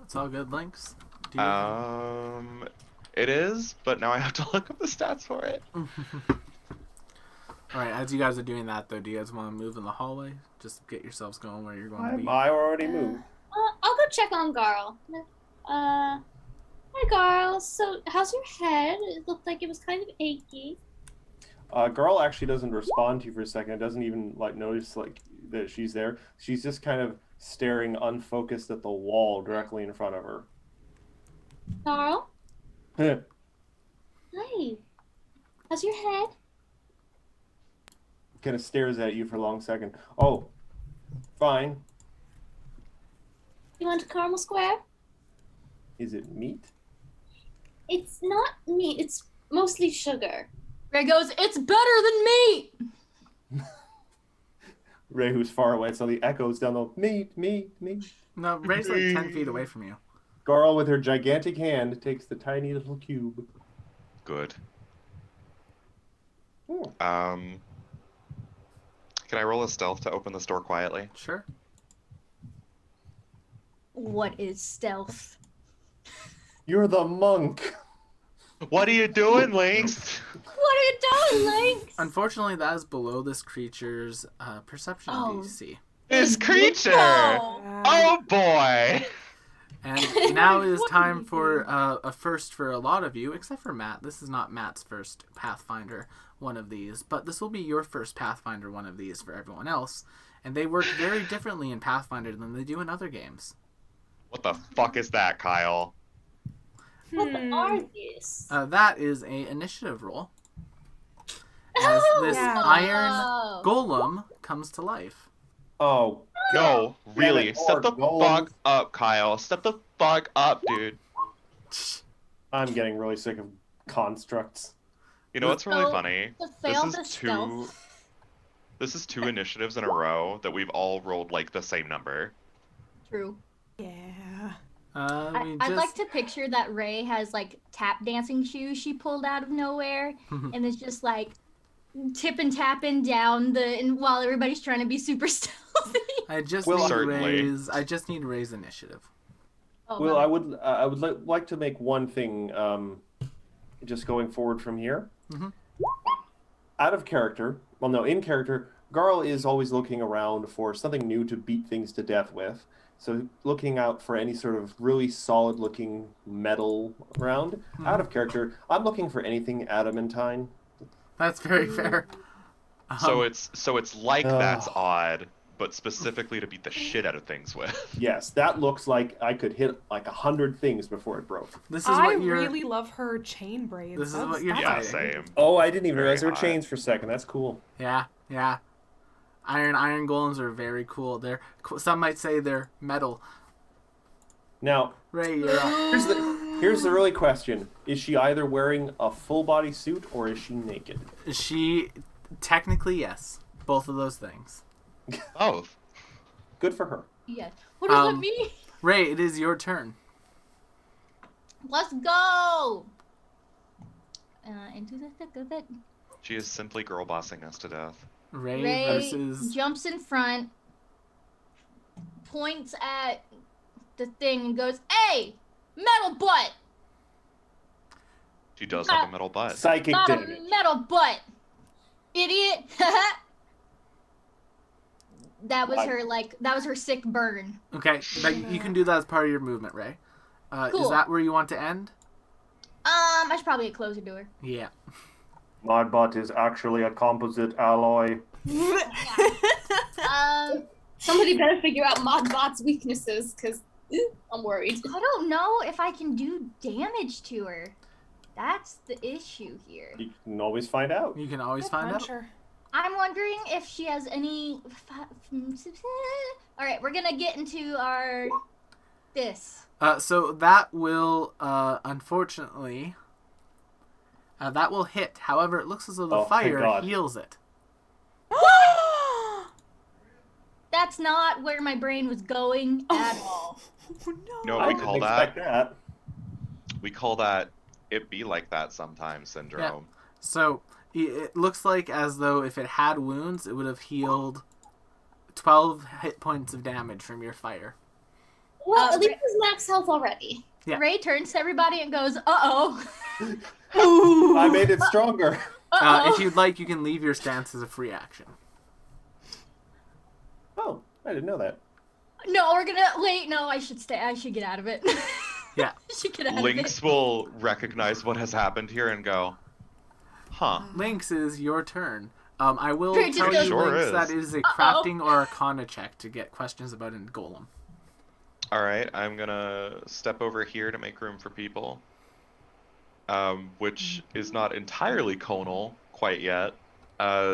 It's all good, Lynx. Do you... It is, but now I have to look up the stats for it. Alright, as you guys are doing that, though, do you guys want to move in the hallway? Just get yourselves going where you're going to be. I already moved. I'll go check on Garl. Hi, Garl. So, how's your head? It looked like it was kind of achy. Girl actually doesn't respond to you for a second. It doesn't even like notice like that she's there. She's just kind of staring unfocused at the wall directly in front of her. Garl? Hi. How's your head? Kind of stares at you for a long second. Oh, fine. You want a caramel square? Is it meat? It's not meat. It's mostly sugar. Ray goes, it's better than meat! Ray, who's far away, so the echoes down the meat. No, Ray's like 10 feet away from you. Garl, with her gigantic hand, takes the tiny little cube. Good. Hmm. Can I roll a stealth to open this door quietly? Sure. What is stealth? You're the monk. What are you doing, Lynx? What are you doing, Lynx? Unfortunately, that is below this creature's perception Oh. DC. This creature! No. Oh boy! And now it is time for a first for a lot of you, except for Matt. This is not Matt's first Pathfinder one of these, but this will be your first Pathfinder one of these for everyone else. And they work very differently in Pathfinder than they do in other games. What the fuck is that, Kyle? What are these? That is a initiative roll. As Oh, this yeah. iron Oh. golem comes to life. Oh, No, really. it, Step the Lord, fuck up, Kyle. Step the fuck up, dude. I'm getting really sick of constructs. You know what's really So, funny? To fail This the is two. stealth. This is 2 initiatives in a row that we've all rolled like the same number. True. Yeah. I'd like to picture that Ray has like tap dancing shoes she pulled out of nowhere, and it's just like tipping tapping down and while everybody's trying to be super stealthy. I just Well, need to certainly. raise. I just need to raise initiative. Oh, Well, wow. I would like to make one thing. Just going forward from here. Mhm. Out of character. Well, no, in character. Garl is always looking around for something new to beat things to death with. So looking out for any sort of really solid-looking metal around. Out of character, I'm looking for anything adamantine. That's very fair. So it's like that's Ugh. odd, but specifically to beat the shit out of things with. Yes, that looks like I could hit like 100 things before it broke. This is I what you're. really love her chain braids. This is That's- what you're that's- Yeah, fighting. same. Oh, I didn't even Very realize there were hot. chains for a second. That's cool. Yeah. Iron golems are very cool. Some might say they're metal. Now, Ray, you're up. here's the really question: is she either wearing a full body suit or is she naked? Technically, yes. Both of those things. Both. Good for her. Yes. What does that mean? Ray, it is your turn. Let's go. Into the thick of it. She is simply girl bossing us to death. Ray versus... jumps in front, points at the thing and goes, "Hey, metal butt!" She does have a metal butt. Psychic Not damage. a metal butt, idiot. That was her sick burn. Okay, but you can do that as part of your movement, Ray. Cool. Is that where you want to end? I should probably get closer to her. Yeah. My butt is actually a composite alloy. Somebody better figure out Modbot's weaknesses, because I'm worried. I don't know if I can do damage to her. That's the issue here. You can always find out. You can always find out. Sure. I'm wondering if she has any... Alright, we're gonna get into our... this. So that will, unfortunately... that will hit. However, it looks as though the Oh, thank fire God. heals it. That's not where my brain was going at all. No, I we didn't call expect that. that. We call that "it be like that sometimes" syndrome. So it looks like as though if it had wounds, it would have healed 12 hit points of damage from your fire. Well, at least it's max health already. Yeah. Ray turns to everybody and goes, "Uh-oh." I made it stronger. Uh-oh. If you'd like, you can leave your stance as a free action. Oh, I didn't know that. No, we're gonna... Wait, no, I should stay. I should get out of it. Yeah. I should get out of Lynx it. will recognize what has happened here and go, "Huh." Lynx is your turn. I will Pretty tell good. you, Sure Lynx, is. that is a crafting or arcana check to get questions about a golem. All right, I'm gonna step over here to make room for people, which is not entirely conal quite yet.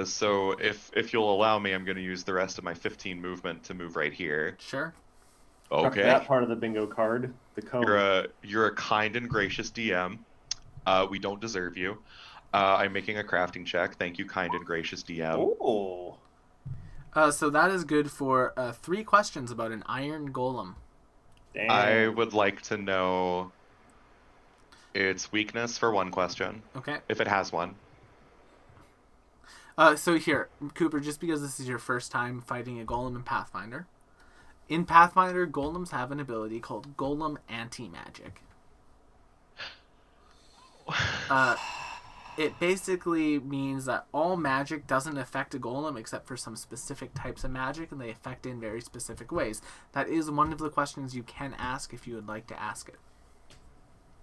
So if you'll allow me, I'm gonna use the rest of my 15 movement to move right here. Sure. Okay. That part of the bingo card, the cone. You're a kind and gracious DM. We don't deserve you. I'm making a crafting check. Thank you, kind and gracious DM. Oh. So that is good for 3 questions about an iron golem. Damn. I would like to know its weakness for 1 question, Okay. if it has one. So here, Cooper, just because this is your first time fighting a golem in Pathfinder, in Pathfinder, golems have an ability called Golem Anti-Magic. It basically means that all magic doesn't affect a golem except for some specific types of magic, and they affect it in very specific ways. That is one of the questions you can ask if you would like to ask it.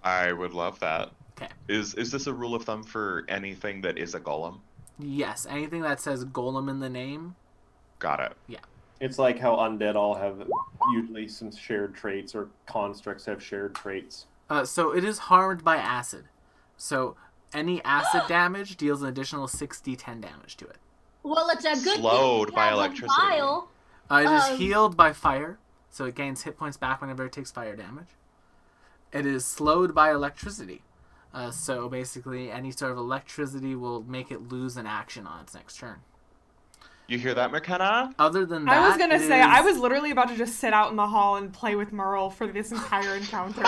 I would love that. Okay. Is this a rule of thumb for anything that is a golem? Yes, anything that says golem in the name. Got it. It's like how undead all have usually some shared traits, or constructs have shared traits. So it is harmed by acid. So any acid damage deals an additional 6d10 damage to it. Well, it's a good Slowed thing we by have a electricity. vial. It is healed by fire, so it gains hit points back whenever it takes fire damage. It is slowed by electricity. So basically, any sort of electricity will make it lose an action on its next turn. You hear that, McKenna? Other than that, I was gonna it say, is- I was literally about to just sit out in the hall and play with Merle for this entire encounter.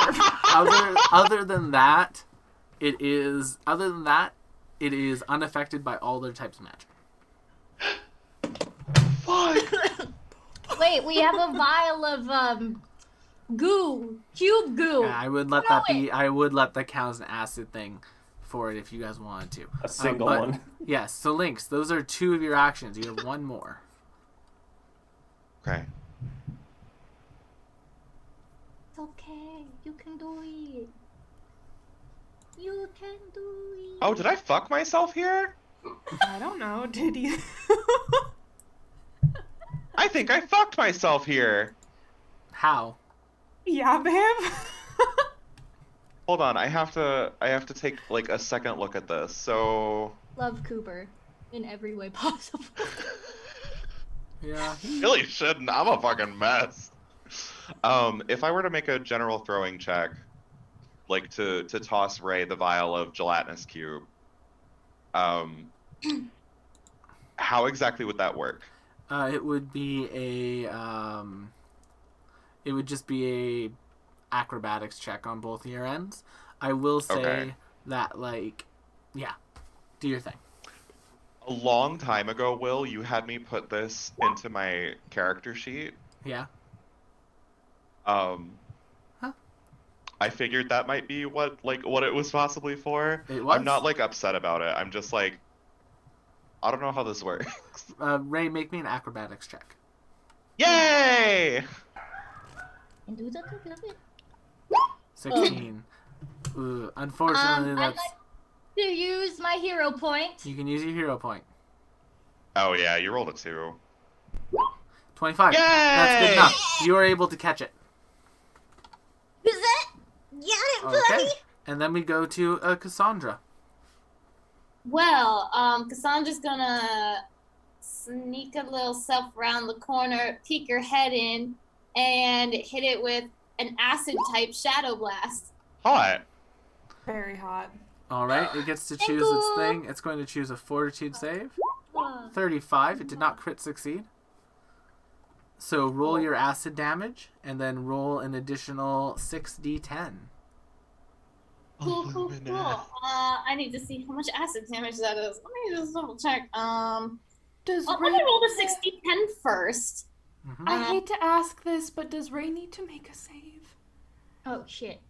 other than that, it is unaffected by all other types of magic. Fuck! Wait, we have a vial of goo, cube goo. Yeah, I would let that count as an acid thing for it if you guys wanted to. A single but- one. Yes, so Lynx, those are 2 of your actions. You have 1 more. Okay. It's okay. You can do it. You can do it. Oh, did I fuck myself here? I don't know, did you? I think I fucked myself here. How? Yeah, babe. Hold on, I have to take like a second look at this. So Love Cooper in every way possible. Yeah. really shouldn't. I'm a fucking mess. If I were to make a general throwing check, like to toss Ray the vial of gelatinous cube, how exactly would that work? It would be it would just be a acrobatics check on both of your ends. I will say that, like, yeah, do your thing. A long time ago, Will, you had me put this into my character sheet. Yeah. I figured that might be what it was possibly for. It was? I'm not like upset about it. I'm just like, I don't know how this works. Ray, make me an acrobatics check. Yay! And do something with it. 16. Ooh, unfortunately, I'd that's... like to use my hero point. You can use your hero point. Oh yeah, you rolled a 2. 25. Yay! That's good enough. You are able to catch it. Is that? Yeah, buddy. Okay. And then we go to Cassandra. Well, Cassandra's gonna sneak a little self around the corner, peek her head in, and hit it with an acid-type Shadow Blast. Hot. Very hot. All right, it gets to choose its thing. It's going to choose a Fortitude save. 35. It did not crit succeed. So roll your acid damage, and then roll an additional 6d10. Cool. I need to see how much acid damage that is. Let me just double check. Does Let Ray... me roll the 60-10 first. Mm-hmm. I hate to ask this, but does Ray need to make a save? Oh shit.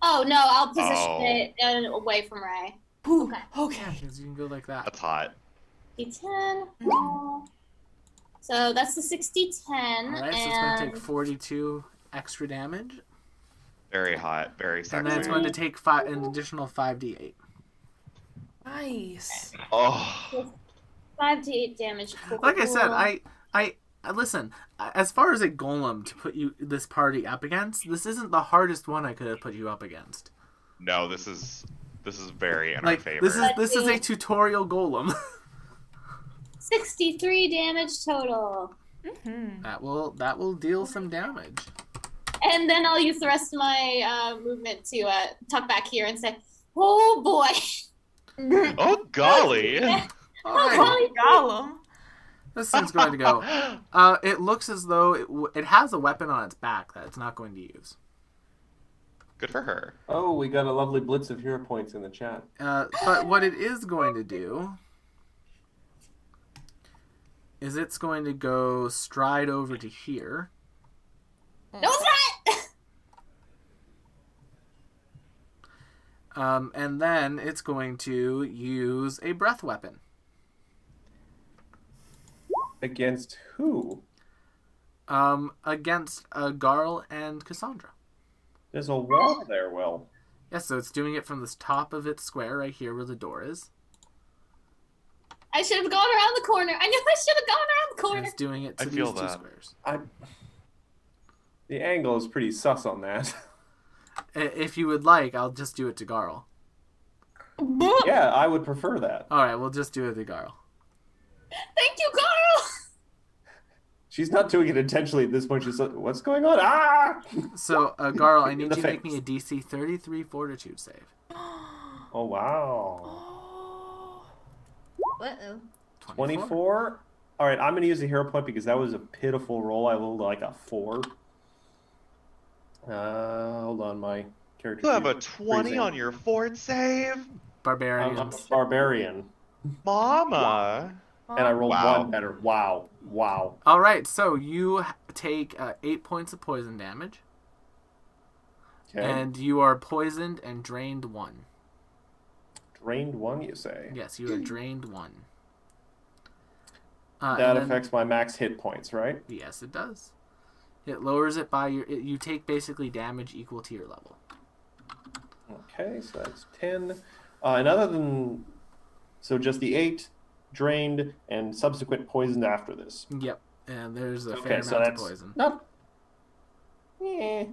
Oh no, I'll position it away from Ray. Ooh, Okay. okay. Because you can go like that. That's hot. D10. So that's the 60-10. All right, so it's going to take 42 extra damage. Very hot. Very sexy. And then it's going to take an additional 5d8. Nice. Oh. 5 to 8 damage. Like I said, I listen, as far as a golem to put this party up against, this isn't the hardest one I could have put you up against. No, this is very in our Like, favor. this is a tutorial golem. 63 damage total. Mm-hmm. That will deal some damage. And then I'll use the rest of my movement to tuck back here and say, oh boy. Oh golly. All right. Gollum. This thing's going to go. It looks as though it has a weapon on its back that it's not going to use. Good for her. Oh, we got a lovely blitz of hero points in the chat. But what it is going to do is it's going to go stride over to here. No, it's not! And then it's going to use a breath weapon. Against who? Against Garl and Cassandra. There's a wall there, Will. Yes, so it's doing it from the top of its square right here where the door is. I should have gone around the corner. I knew I should have gone around the And corner. it's doing it to I these feel two that. squares. The angle is pretty sus on that. If you would like, I'll just do it to Garl. Yeah, I would prefer that. Alright, we'll just do it to Garl. Thank you, Carl! She's not doing it intentionally at this point. She's like, what's going on? Ah! So, Garl, I In need the you to make face. me a DC 33 Fortitude save. Oh, wow. Uh-oh. 24? All right, I'm going to use a hero point because that was a pitiful roll. I rolled like a 4. Hold on, my character. You have a sheet is 20 freezing. on your fort save? I'm a Barbarians. barbarian. Mama. And I rolled Wow. 1 better. Wow. Wow. Alright, so you take 8 points of poison damage. Okay. And you are poisoned and drained 1. Drained 1, you say? Yes, you are drained 1. That and then- affects my max hit points, right? Yes, it does. It lowers it by you take basically damage equal to your level. Okay, so that's 10. And other than... So just the 8, drained, and subsequent poisoned after this. Yep. And there's a Okay, fair so amount of that's... poison. Not... Eh.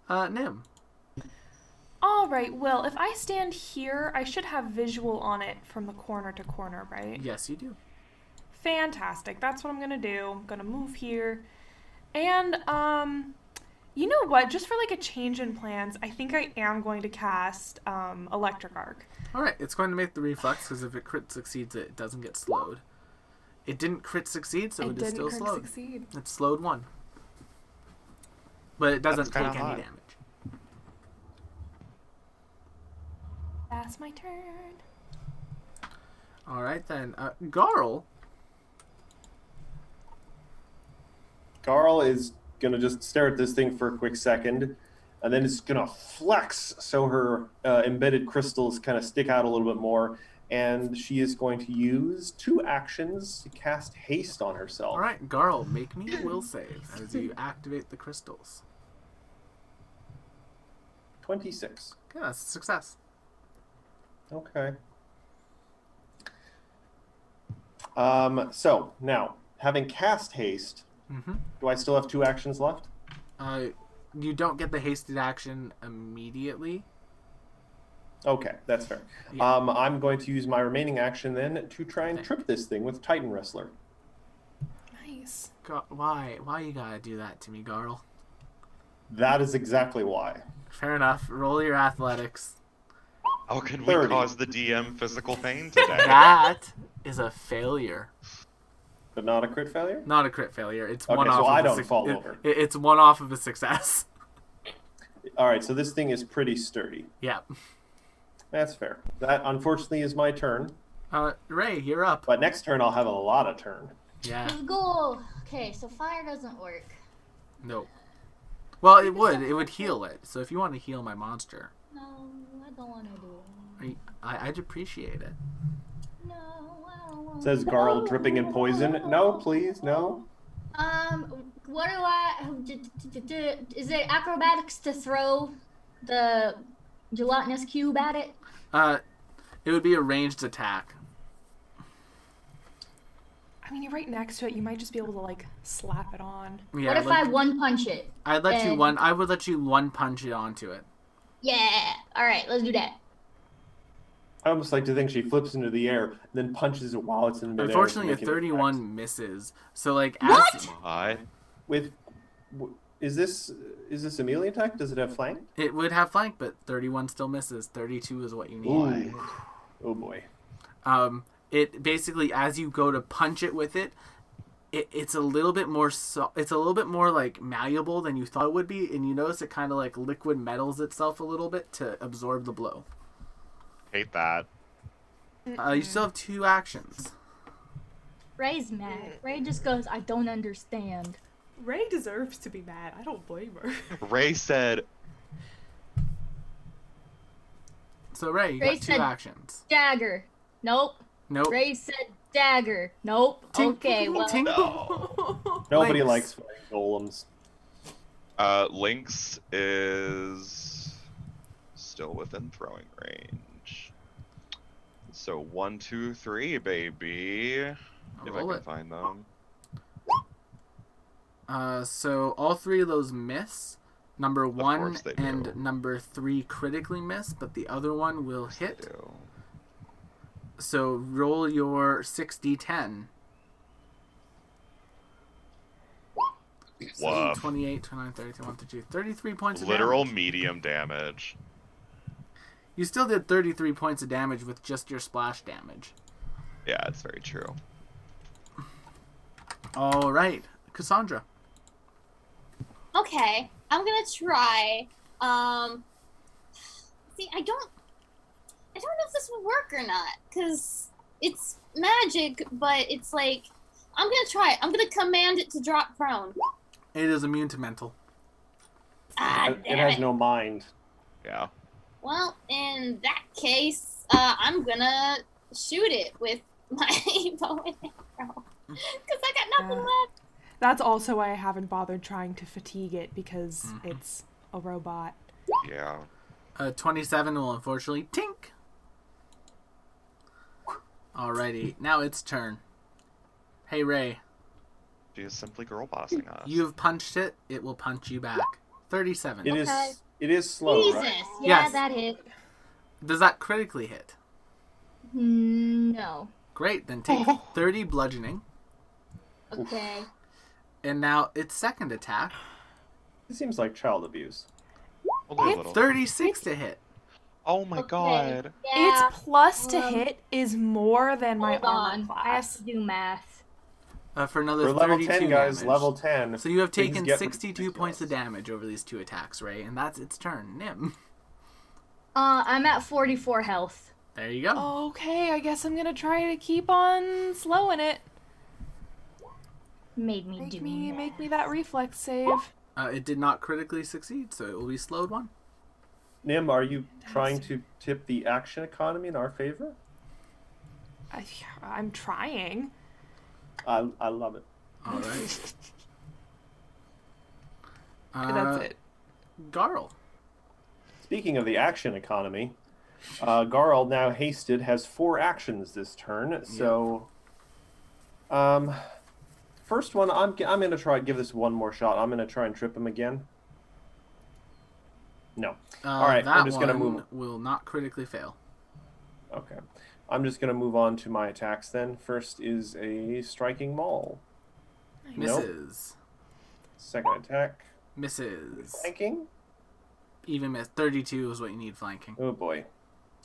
Nim. All right, well, if I stand here, I should have visual on it from the corner to corner, right? Yes, you do. Fantastic. That's what I'm going to do. I'm going to move here. And, you know what? Just for like a change in plans, I think I am going to cast Electric Arc. Alright, it's going to make the reflex, because if it crit succeeds, it doesn't get slowed. It didn't crit succeed, so it is still slowed. Succeed. It's slowed 1. But it doesn't That's kinda take any hot. damage. That's my turn. Alright then. Garl. Garl is gonna just stare at this thing for a quick second, and then it's gonna flex so her embedded crystals kind of stick out a little bit more, and she is going to use 2 actions to cast haste on herself. Alright, Garl, make me a will save as you activate the crystals. 26. Okay, that's a success. Okay. So now, having cast haste, Mm-hmm. do I still have 2 actions left? You don't get the hasted action immediately. Okay, that's fair. Yeah. I'm going to use my remaining action then to try and Okay. trip this thing with Titan Wrestler. Nice. Why you gotta do that to me, Garl? That is exactly why. Fair enough. Roll your athletics. How can we 30. cause the DM physical pain today? That is a failure. But not a crit failure? Not a crit failure. It's Okay, one so off. I of a don't fall over. It's one off of a success. Alright, so this thing is pretty sturdy. Yeah. That's fair. That, unfortunately, is my turn. Ray, you're up. But next turn, I'll have a lot of turn. Yeah. Let's go. Okay, so fire doesn't work. No. Well, it would. It would heal it. So if you want to heal my monster, No, I don't want to do it. I'd appreciate it. No, I don't want Says Garl, dripping in poison. No, please, no. What do I? Is it acrobatics to throw the gelatinous cube at it? It would be a ranged attack. I mean, you're right next to it. You might just be able to like slap it on. Yeah. What if I one punch it? I'd let you and- one. I would let you one punch it onto it. Yeah. All right, let's do that. I almost like to think she flips into the air, then punches it while it's in midair. to Unfortunately, a make an 31 impact. misses. So like, as, What? Hi. Is this a melee attack? Does it have flank? it would have flank, but 31 still misses. 32 is what you need. Ooh. Oh boy. It basically, as you go to punch it with it, it's a little bit more it's a little bit more like malleable than you thought it would be, and you notice it kind of like liquid metals itself a little bit to absorb the blow. Hate that. You still have 2 actions. Ray's mad. Ray just goes, I don't understand. Ray deserves to be mad. I don't blame her. Ray said, So Ray, you Ray got 2 said- actions. Dagger. Nope. Nope. Ray said dagger. Nope. Tink. Okay, well. Tink. no. Nobody Lynx. likes fighting golems. Lynx is still within throwing range. So 1, 2, 3, baby. If I Roll can it. find them. So all 3 of those miss. Number 1 course they and do. number 3 critically miss, but the other one will hit. Ew. So roll your 6d10. Woof. 28, 29, 30, 31, 32, 33 points of Literal damage. medium damage. You still did 33 points of damage with just your splash damage. Yeah, it's very true. All right, Cassandra. Okay, I'm gonna try. See, I don't know if this would work or not, cause it's magic, but it's like I'm gonna try it. I'm gonna command it to drop prone. It is immune to mental. Ah, It damn has it. no mind. Yeah. Well, in that case, I'm gonna shoot it with my bow and arrow, cause I got nothing left. That's also why I haven't bothered trying to fatigue it, because it's a robot. Yeah. 27 will unfortunately tink. Alrighty, now it's turn. Hey Ray, She is simply girl bossing us. you've punched it. It will punch you back. 37. Okay. It is slow, Jesus. right? Yeah, Yes. that hit. Does that critically hit? No. Great, then take 30 bludgeoning. Okay. And now its second attack. It seems like child abuse. Only a little. 36 to hit. Oh my Okay. god. Yeah. Its plus to um, hit is more than my Hold armor on. class. I have to do math. For another For level 32 10, guys, damage. level 10. So you have things taken get 62 points of ridiculous. damage over these 2 attacks, Ray, and that's its turn. Nim. I'm at 44 health. There you go. Okay, I guess I'm gonna try to keep on slowing it. Made me do Make me that reflex save. It did not critically succeed, so it will be slowed 1. Nim, are you trying to tip the action economy in our favor? I'm trying. I love it. All right. Okay, that's it. Garl. Speaking of the action economy, Garl, now hasted, has 4 actions this turn. So, first one, I'm going to try give this one more shot. I'm going to try and trip him again. No. All right, that I'm just one going to move. will not critically fail. Okay. I'm just going to move on to my attacks then. First is a striking maul. Nope. Misses. Second attack. Misses. Flanking. Even miss. 32 is what you need flanking. Oh boy.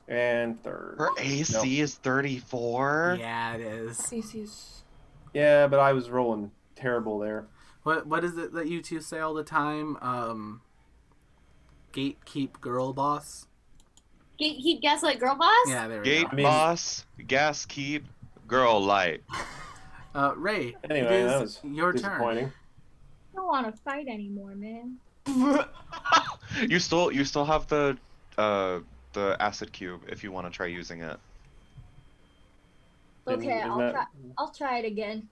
And third. Her AC is 34? Yeah, it is. CC's. Yeah, but I was rolling terrible there. What is it that you two say all the time? Gatekeep girl boss? He gaslight girl boss? Yeah, there we Gate go. mean- boss, gas keep, girl light. Ray, Anyway, it that is was your turn. disappointing. I don't want to fight anymore, man. You still have the acid cube if you want to try using it. Okay, Isn't I'll that- try. I'll try it again.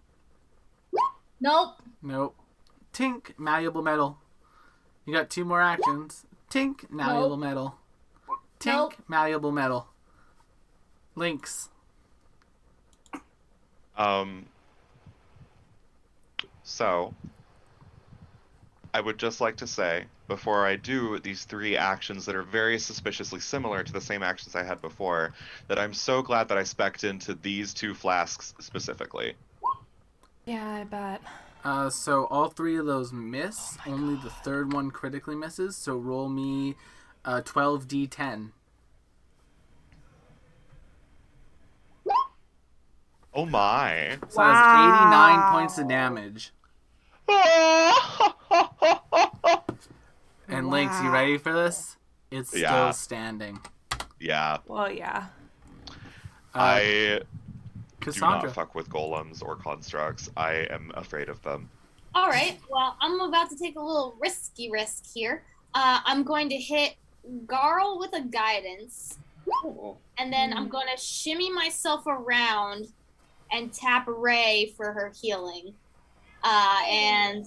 Nope. Nope. Tink, malleable metal. You got 2 more actions. Tink, malleable metal. Tink, Nope. malleable metal. Lynx. So, I would just like to say, before I do these 3 actions that are very suspiciously similar to the same actions I had before, that I'm so glad that I spec'd into these 2 flasks specifically. Yeah, I bet. So all 3 of those miss. Only the third one critically misses. So roll me 12d10. Oh my. So that's 89 points of damage. And Lynx, you ready for this? It's still Yeah. standing. Yeah. Well, yeah. I do Cassandra. not fuck with golems or constructs. I am afraid of them. All right. Well, I'm about to take a little risky risk here. I'm going to hit Garl with a guidance, Oh. and then I'm going to shimmy myself around and tap Ray for her healing. And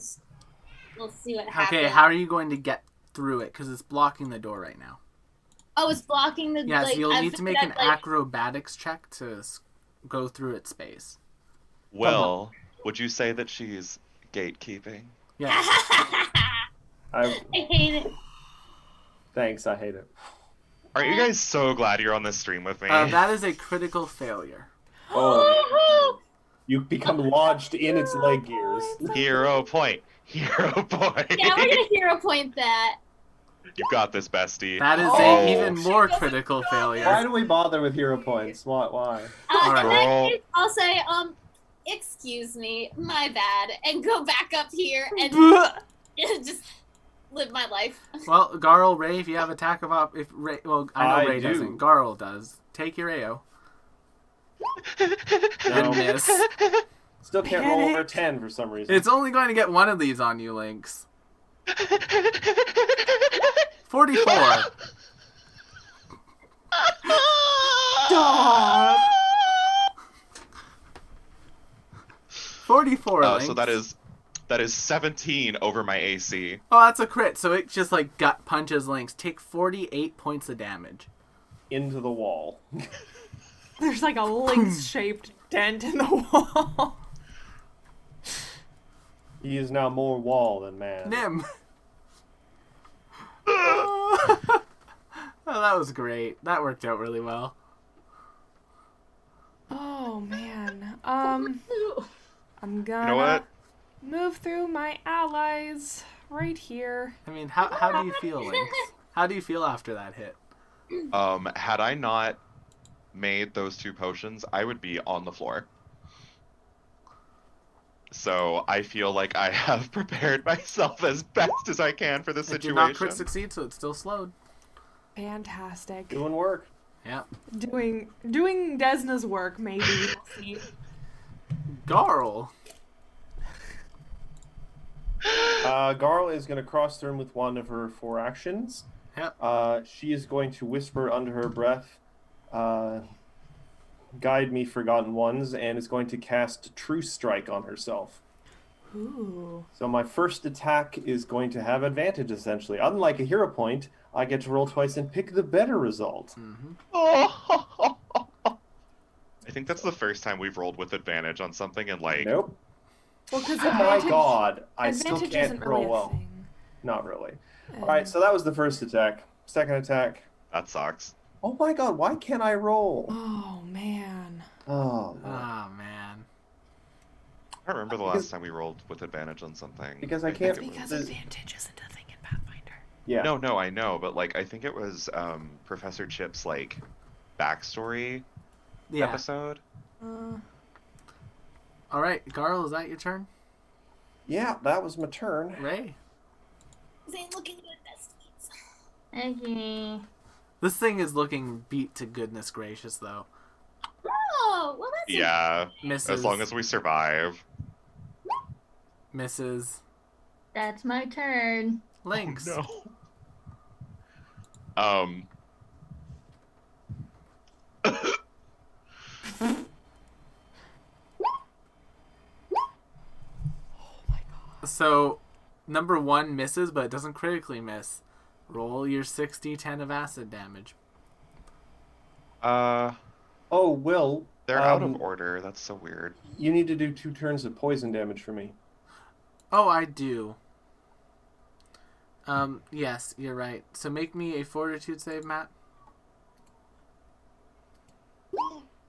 we'll see what happens. Okay, how are you going to get through it? Because it's blocking the door right now. Oh, it's blocking the. Yeah, like, so you'll I need to think make an that, like- acrobatics check to go through its space. Well, would you say that she's gatekeeping? Yeah. I hate it. Thanks, I hate it. Aren't you guys so glad you're on this stream with me? That is a critical failure. Oh, you become lodged in its leg gears. Hero point. Hero point. Yeah, we're gonna hero point that. You got this, bestie. That is Oh. a even more critical Why failure. do we bother with hero points? Why? All In right. that Girl. case, I'll say, excuse me, my bad, and go back up here and just live my life. Well, Garl, Ray, if you have attack of if Ray, well, I know I Ray do. doesn't. Garl does. Take your AO. No. And miss. Still can't roll over 10 for some reason. It's only going to get one of these on you, Lynx. 44. Stop. 44, Oh, Lynx. so that is 17 over my AC. Oh, that's a crit. So it just like gut punches Lynx. Take 48 points of damage. Into the wall. There's like a lynx-shaped dent in the wall. He is now more wall than man. Nim. Oh, that was great. That worked out really well. Oh man. I'm gonna. You know what? move through my allies right here. I mean, how do you feel, Lynx? How do you feel after that hit? Had I not made those 2 potions, I would be on the floor. So I feel like I have prepared myself as best as I can for the It did situation. not crit succeed, so it's still slowed. Fantastic. Doing work. Yeah. Doing Desna's work, maybe. We'll see. Garl. Garl is going to cross the room with one of her 4 actions. Yep. She is going to whisper under her breath, guide me, forgotten ones, and is going to cast True Strike on herself. Ooh. So my first attack is going to have advantage, essentially. Unlike a hero point, I get to roll twice and pick the better result. I think that's the first time we've rolled with advantage on something in like... Nope. Well, because Oh my god, I still advantage can't isn't roll really a well. thing. Not really. Alright, so that was the first attack. Second attack. That sucks. Oh my god, why can't I roll? Oh man. Oh, Lord. Oh, man. I don't remember the last time we rolled with advantage on something. Because I think can't- it was- Because There's- advantage isn't a thing in Pathfinder. Yeah. No, I know, but like I think it was Professor Chip's like backstory Yeah. episode. All right, Garl, is that your turn? Yeah, that was my turn. Ray? This ain't looking good, besties. Okay. This thing is looking beat to goodness gracious, though. Oh, well, that's Yeah, Misses. as long as we survive. Misses. That's my turn. Lynx. No. Um. So, number 1 misses, but it doesn't critically miss. Roll your 6d10 of acid damage. Oh, Will, They're out of order. That's so weird. you need to do 2 turns of poison damage for me. Oh, I do. Yes, you're right. So make me a fortitude save, Matt.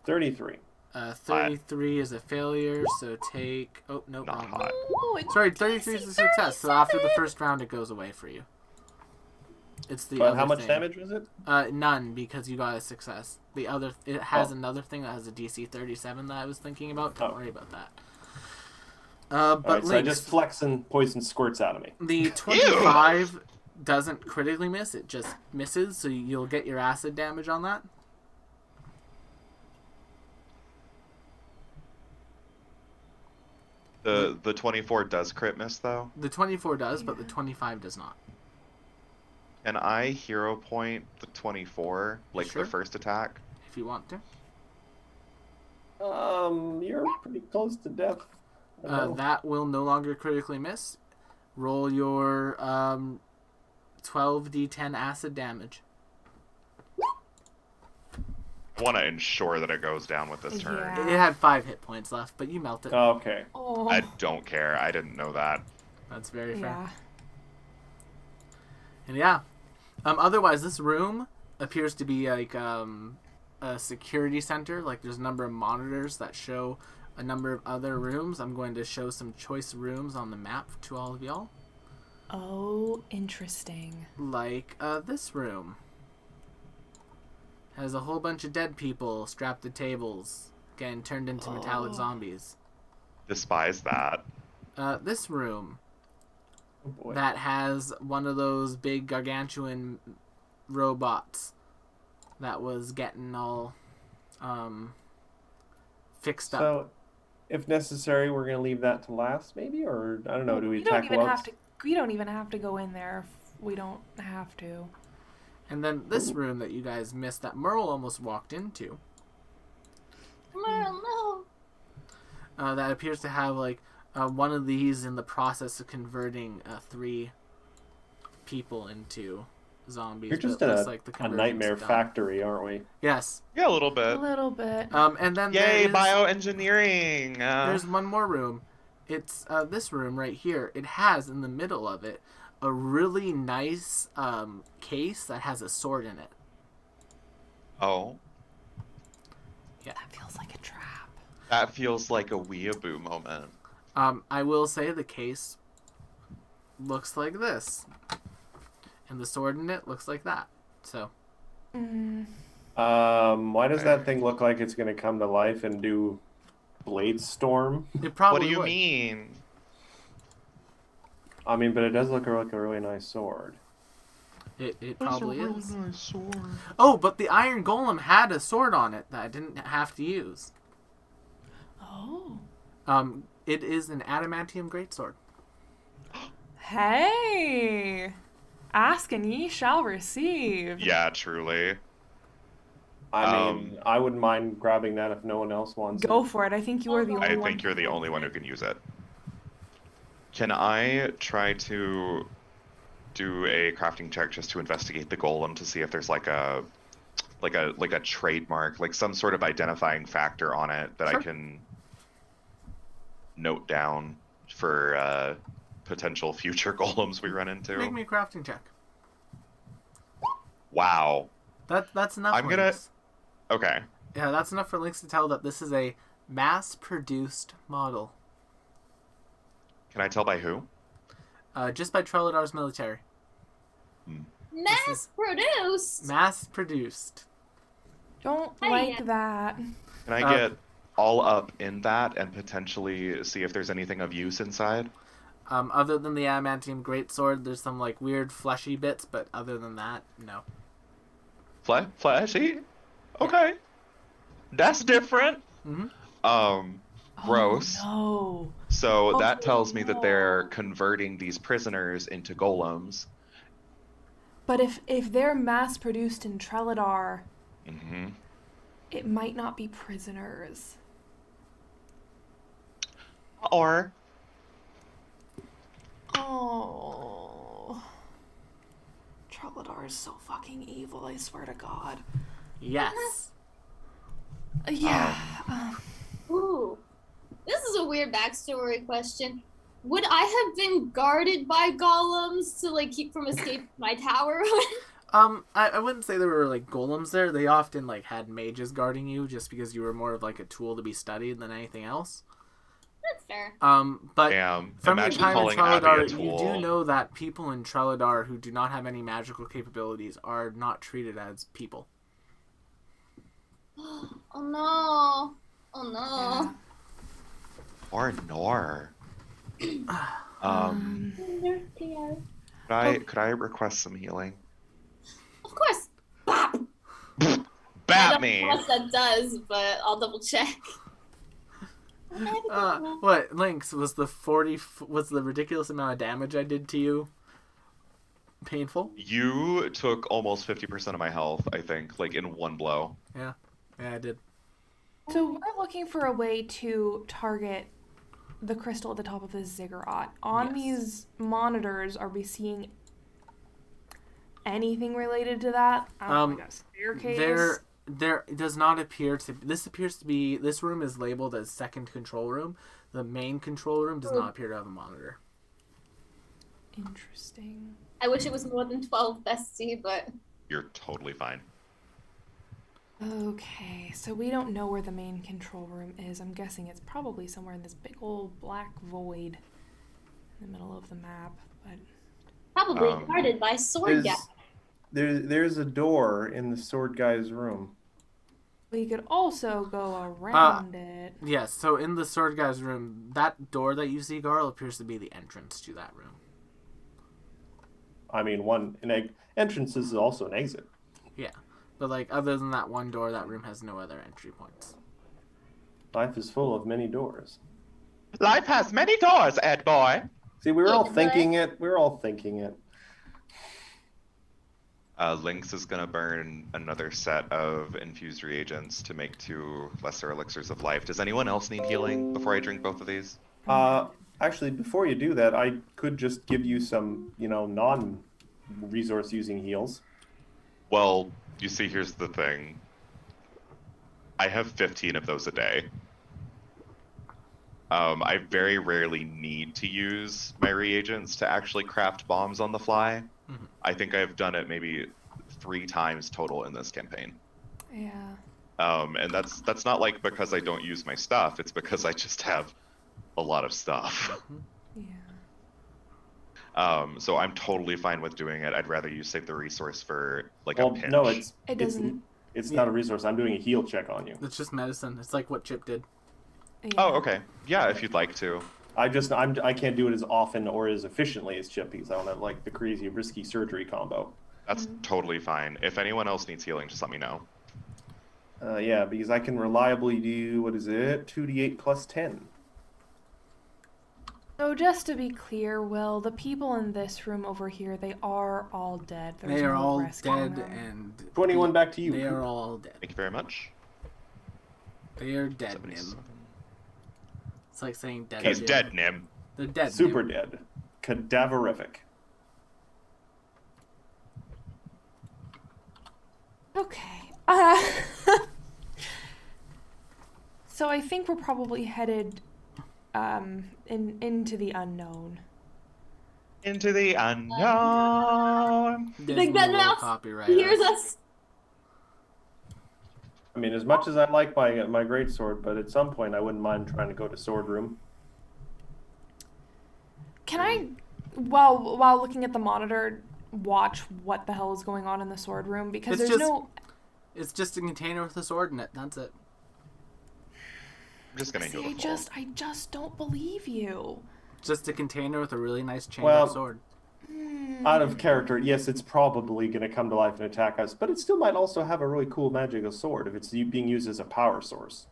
33. 33 is a failure, so take... Oh, no, Not wrong hot. one. Oh, it's Sorry, 33 is a success, so after the first round it goes away for you. It's the Well, other how much thing. damage was it? None, because you got a success. The other... It has another thing that has a DC 37 that I was thinking about. Don't worry about that. But Alright, so I Lynx, just flex and poison squirts out of me. the 25 doesn't critically miss, it just misses, so you'll get your acid damage on that. The 24 does crit miss though. The 24 does, but the 25 does not. Can I hero point the 24 like Sure. the first attack? If you want to. You're pretty close to death. I don't know. That will no longer critically miss. Roll your 12d10 acid damage. I want to ensure that it goes down with this turn. Yeah. It had 5 hit points left, but you melt it. Okay. Oh. I don't care. I didn't know that. That's very fair. Yeah. And yeah. Otherwise, this room appears to be like a security center. Like there's a number of monitors that show a number of other rooms. I'm going to show some choice rooms on the map to all of y'all. Oh, interesting. Like this room. Has a whole bunch of dead people strapped to tables, getting turned into metallic zombies. Despise that. This room Oh boy. that has one of those big gargantuan robots that was getting all fixed up. So, if necessary, we're gonna leave that to last, maybe, or I don't know. Do we You don't attack even once? have to. You don't even have to go in there. If we don't have to. And then this room that you guys missed that Merle almost walked into, Merle, no. that appears to have like one of these in the process of converting 3 people into zombies. You're just but it in looks a, like the a conversion's nightmare done. factory, aren't we? Yes. Yeah, a little A bit. little bit. And then Yay, there's bioengineering! there's one more room. It's this room right here. It has in the middle of it a really nice case that has a sword in it. Oh, That feels like a trap. that feels like a weeaboo moment. I will say the case looks like this. And the sword in it looks like that. So. Why does that thing look like it's going to come to life and do Blade Storm? It probably What do you would. mean? I mean, but it does look like a really nice sword. It probably is. Nice sword. Oh, but the Iron Golem had a sword on it that I didn't have to use. Oh. It is an adamantium greatsword. Hey! Ask and ye shall receive. Yeah, truly. I mean, I wouldn't mind grabbing that if no one else wants Go it. for it. I think you are the only I one. think you're the only one who can use it. Can I try to do a crafting check just to investigate the golem to see if there's like a trademark, like some sort of identifying factor on it that Sure. I can note down for potential future golems we run into? Make me a crafting check. Wow. That's enough. I'm gonna- Lynx. Okay. Yeah, that's enough for Lynx to tell that this is a mass-produced model. Can I tell by who? Just by Treladar's military. Mass produced. Mass-produced. Don't Hey, like yeah. that. Can I get all up in that and potentially see if there's anything of use inside? Other than the adamantium greatsword, there's some like weird fleshy bits, but other than that, no. Fleshy? Okay. That's different. Mm-hmm. Gross. Oh, no. So that Oh, tells me that they're no. converting these prisoners into golems. But if they're mass produced in Treladar, Mm-hmm. it might not be prisoners. Or Oh. Treladar is so fucking evil, I swear to God. Yes. Yeah. Ooh. This is a weird backstory question. Would I have been guarded by golems to like keep from escaping my tower? I wouldn't say there were like golems there. They often like had mages guarding you just because you were more of like a tool to be studied than anything else. That's fair. But damn, from your imagine time in calling Abby a Treladar, you tool. do know that people in Treladar who do not have any magical capabilities are not treated as people. Oh no. Oh no. Or Nor. Could I request some healing? Of course. Bop. I Bat don't me! know what that does, but I'll double check. What, Lynx, was the ridiculous amount of damage I did to you painful? You took almost 50% of my health, I think, like in one blow. Yeah, I did. So we're looking for a way to target the crystal at the top of this ziggurat. On Yes. these monitors, are we seeing anything related to that? Like a staircase? There does not appear to. This room is labeled as second control room. The main control room does not appear to have a monitor. Interesting. I wish it was more than 12, bestie, but You're totally fine. Okay, so we don't know where the main control room is. I'm guessing it's probably somewhere in this big old black void in the middle of the map. But probably guarded by sword guy. There's a door in the sword guy's room. we could also go around it. Yes, so in the sword guy's room, that door that you see, Garl, appears to be the entrance to that room. I mean, entrance is also an exit. Yeah, but like other than that one door, that room has no other entry points. Life is full of many doors. Life has many doors, Ed boy! See, we were all Yeah, thinking it. We were all thinking it. Lynx is going to burn another set of infused reagents to make 2 lesser elixirs of life. Does anyone else need healing before I drink both of these? Actually, before you do that, I could just give you some, non-resource using heals. Well, you see, here's the thing. I have 15 of those a day. I very rarely need to use my reagents to actually craft bombs on the fly. Mm-hmm. I think I've done it maybe 3 times total in this campaign. Yeah. And that's not like because I don't use my stuff. It's because I just have a lot of stuff. Yeah. So I'm totally fine with doing it. I'd rather you save the resource for like Well, a pinch. no, it's doesn't. it's not a resource. I'm doing a heal check on you. It's just medicine. It's like what Chip did. Yeah. Oh, okay. Yeah, if you'd like to. I can't do it as often or as efficiently as Chip because I don't have like the crazy risky surgery combo. That's totally fine. If anyone else needs healing, just let me know. Yeah, because I can reliably do, what is it, 2d8 plus 10. So just to be clear, Will, the people in this room over here, they are all dead. There's They are no all rescuing dead, them. and 21 back to you. They are all dead. Thank you very much. They are dead, 77. Nim. It's like saying dead. He's Jim. dead, Nim. They're dead. Super Nim. dead. Cadaverific. Okay. So I think we're probably headed into the unknown. Into the unknown. Disney Big Ben will Mouse copyright hears us. us. I mean, as much as I like my great sword, but at some point I wouldn't mind trying to go to sword room. Can I, while looking at the monitor, watch what the hell is going on in the sword room? Because It's there's just- no. It's just a container with a sword in it. That's it. I'm just gonna heal See, the fall. I just don't believe you. Just a container with a really nice chain Well- up sword. Out of character, yes, it's probably going to come to life and attack us, but it still might also have a really cool magical sword if it's being used as a power source.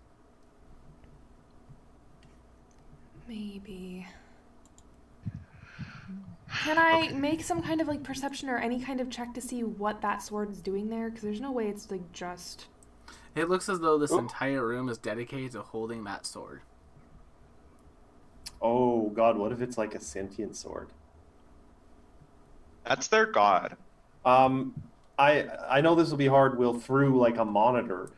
Maybe. Can I make some kind of like perception or any kind of check to see what that sword is doing there? Because there's no way it's like just. It looks as though this Oh. entire room is dedicated to holding that sword. Oh god, what if it's like a sentient sword? That's their god. I know this will be hard, Will, through like a monitor.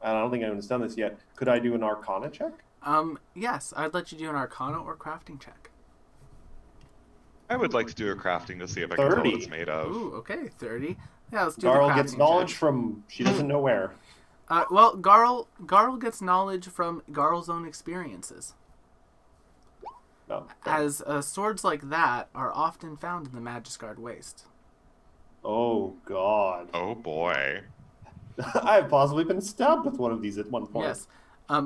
I don't think anyone's done this yet. Could I do an Arcana check? Yes, I'd let you do an Arcana or crafting check. I would like to do a crafting to see if I can tell 30. what it's made of. Ooh, okay, 30. Yeah, let's do Garl the crafting gets knowledge check. from she doesn't know where. Well, Garl gets knowledge from Garl's own experiences. No. As swords like that are often found in the Magistguard Waste. Oh god. Oh boy. I've possibly been stabbed with one of these at one point. Yes.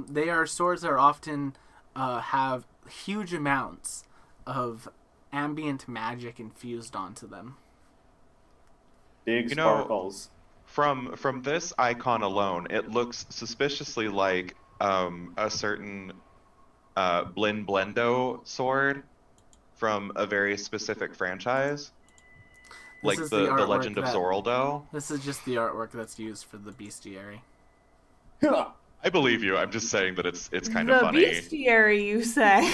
They are swords that are often have huge amounts of ambient magic infused onto them. Big You know- sparkles. From this icon alone, it looks suspiciously like a certain Blin Blendo sword from a very specific franchise, like is the artwork Legend of that- Zoraldo. This is just the artwork that's used for the bestiary. I believe you. I'm just saying that it's kind the of funny. bestiary, you say?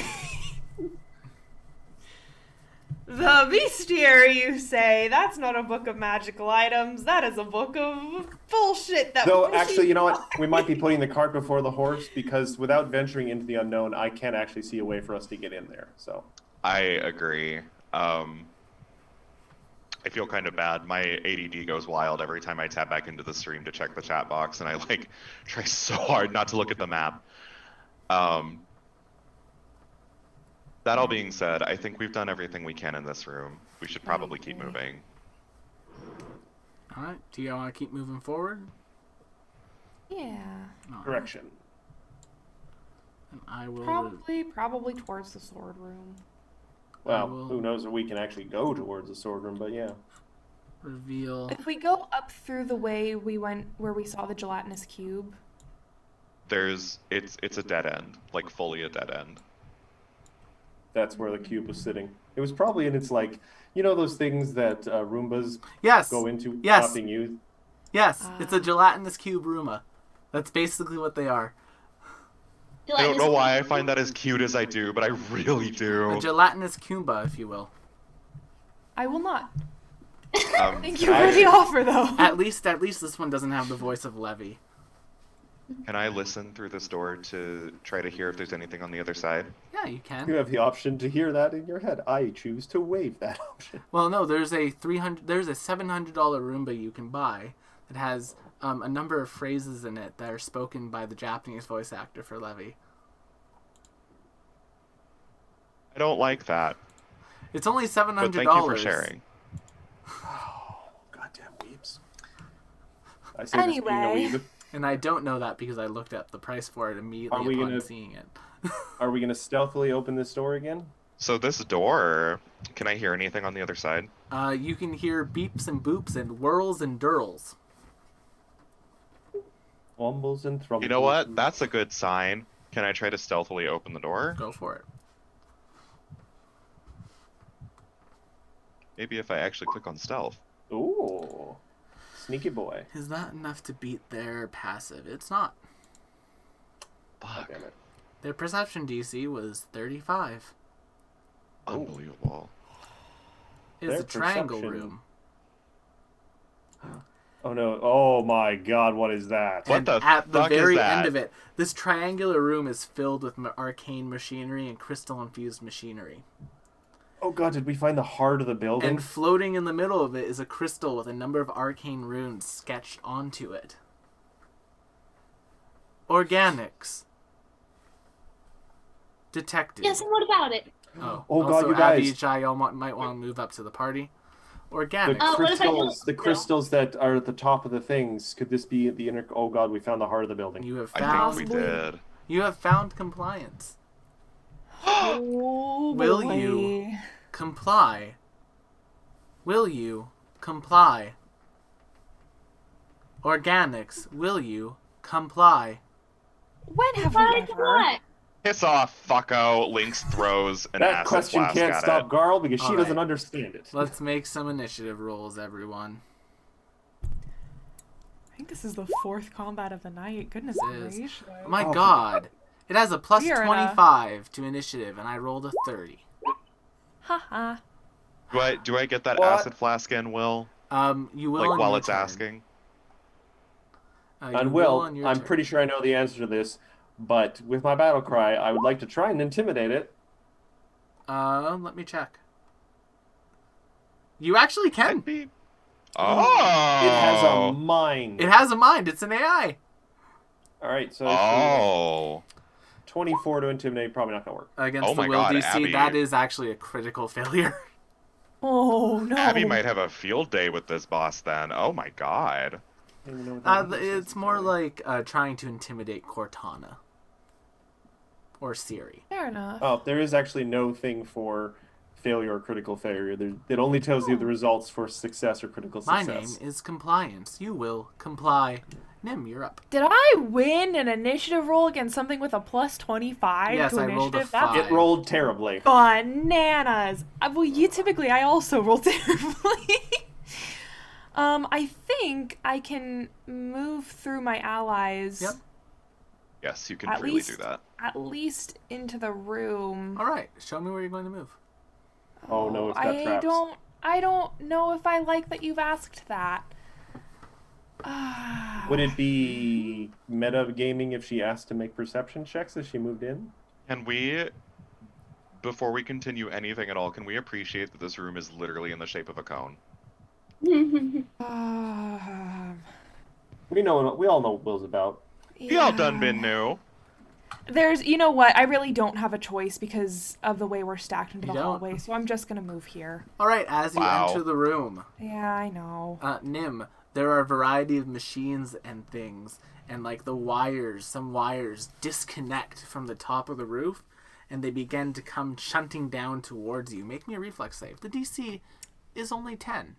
The bestiary, you say? That's not a book of magical items. That is a book of bullshit. That Though, we actually, you know what? We might be putting the cart before the horse because without venturing into the unknown, I can't actually see a way for us to get in there. So, I agree. I feel kind of bad. My ADD goes wild every time I tap back into the stream to check the chat box, and I like try so hard not to look at the map. That all being said, I think we've done everything we can in this room. We should probably keep moving. All right. Do you want to keep moving forward? Yeah. All right. correction. And I will. Probably towards the sword room. Well, will- who knows if we can actually go towards the sword room, but yeah. Reveal. If we go up through the way we went where we saw the gelatinous cube. It's a dead end, like fully a dead end. That's where the cube was sitting. It was probably in its like, you know, those things that Roombas Yes. go into Yes. not being used. Yes. It's a gelatinous cube Roomba. That's basically what they are. I don't know why I find that as cute as I do, but I really A do. gelatinous Kumba, if you will. I will not. Um, Thank you for the offer, though. At least this one doesn't have the voice of Levy. Can I listen through this door to try to hear if there's anything on the other side? Yeah, you You can. have the option to hear that in your head. I choose to waive that option. Well, no, there's a $700 Roomba you can buy that has a number of phrases in it that are spoken by the Japanese voice actor for Levy. I don't like that. It's only $700. But thank you for sharing. Oh, goddamn weebs. I say this being a Anyway. weeb. And I don't know that because I looked up the price for it immediately Are we upon gonna- seeing it. Are we going to stealthily open this door again? So this door, can I hear anything on the other side? You can hear beeps and boops and whirls and dirls. Wumbles and thrumbles. You know what? That's a good sign. Can I try to stealthily open the door? Go for it. Maybe if I actually click on stealth. Ooh. Sneaky boy. Is that enough to beat their passive? It's not. Fuck. Damn it. Their perception DC was 35. Unbelievable. It's Their a triangle perception- room. Oh no. Oh my god, what is that? What And the at the fuck is very that? end of it, this triangular room is filled with arcane machinery and crystal-infused machinery. Oh god, did we find the heart of the building? And floating in the middle of it is a crystal with a number of arcane runes sketched onto it. Organics. Detected. Yes, and what about it? Oh, Oh, God, also, you guys. Abby, Jai, y'all might want to move up to the party. the Organics. what if I don't- crystals, the crystals that are at the top of the things. Could this be the inner? Oh god, we found the heart of the building. You have I found. think we did. You have found compliance. Oh, Will boy. you? Comply. Will you comply? Organics, will you comply? When have we Why ever? what? Piss off, fucko. Lynx throws an That acid question flask can't at stop it. Garl because she All doesn't right. understand it. Let's make some initiative rolls, everyone. I think this is the 4th combat of the night. Goodness It is. gracious. My Oh. god. It has a plus We are in a- 25 to initiative, and I rolled a 30. Haha. Do I get that What? acid flask in, Will? You will Like on while your it's turn. asking? You And Will, on your I'm turn. pretty sure I know the answer to this, but with my battle cry, I would like to try and intimidate it. Let me check. You actually can. I'd be... Oh! It has a mind. It has a mind. It's an AI. All right, so Oh. 24 to intimidate, probably not gonna work. Against Oh the my will God, DC, Abby. that is actually a critical failure. Oh no. Abby might have a field day with this boss then. Oh my god. I don't even know what that means. It's more like trying to intimidate Cortana. Or Siri. Fair enough. Oh, there is actually no thing for failure or critical failure. It only tells you the results for success or critical My success. name is Compliance. You will comply. Nim, you're up. Did I win an initiative roll against something with a plus 25 Yes, to I rolled a initiative? That's 5. It rolled terribly. bananas. Well, I also roll terribly. I think I can move through my allies. Yep. Yes, you can At freely least- do that. At least into the room. All right, show me where you're going to move. Oh no, it's got traps. I don't know if I like that you've asked that. Would it be meta gaming if she asked to make perception checks as she moved in? Can we, before we continue anything at all, can we appreciate that this room is literally in the shape of a cone? We all know what Will's about. We all done been new. You know what? I really don't have a choice because of the way we're stacked into You the don't? hallway, so I'm just gonna move here. All right, as you Wow. enter the room, Yeah, I know. Nim, there are a variety of machines and things, and like some wires disconnect from the top of the roof, and they begin to come shunting down towards you. Make me a reflex save. The DC is only 10.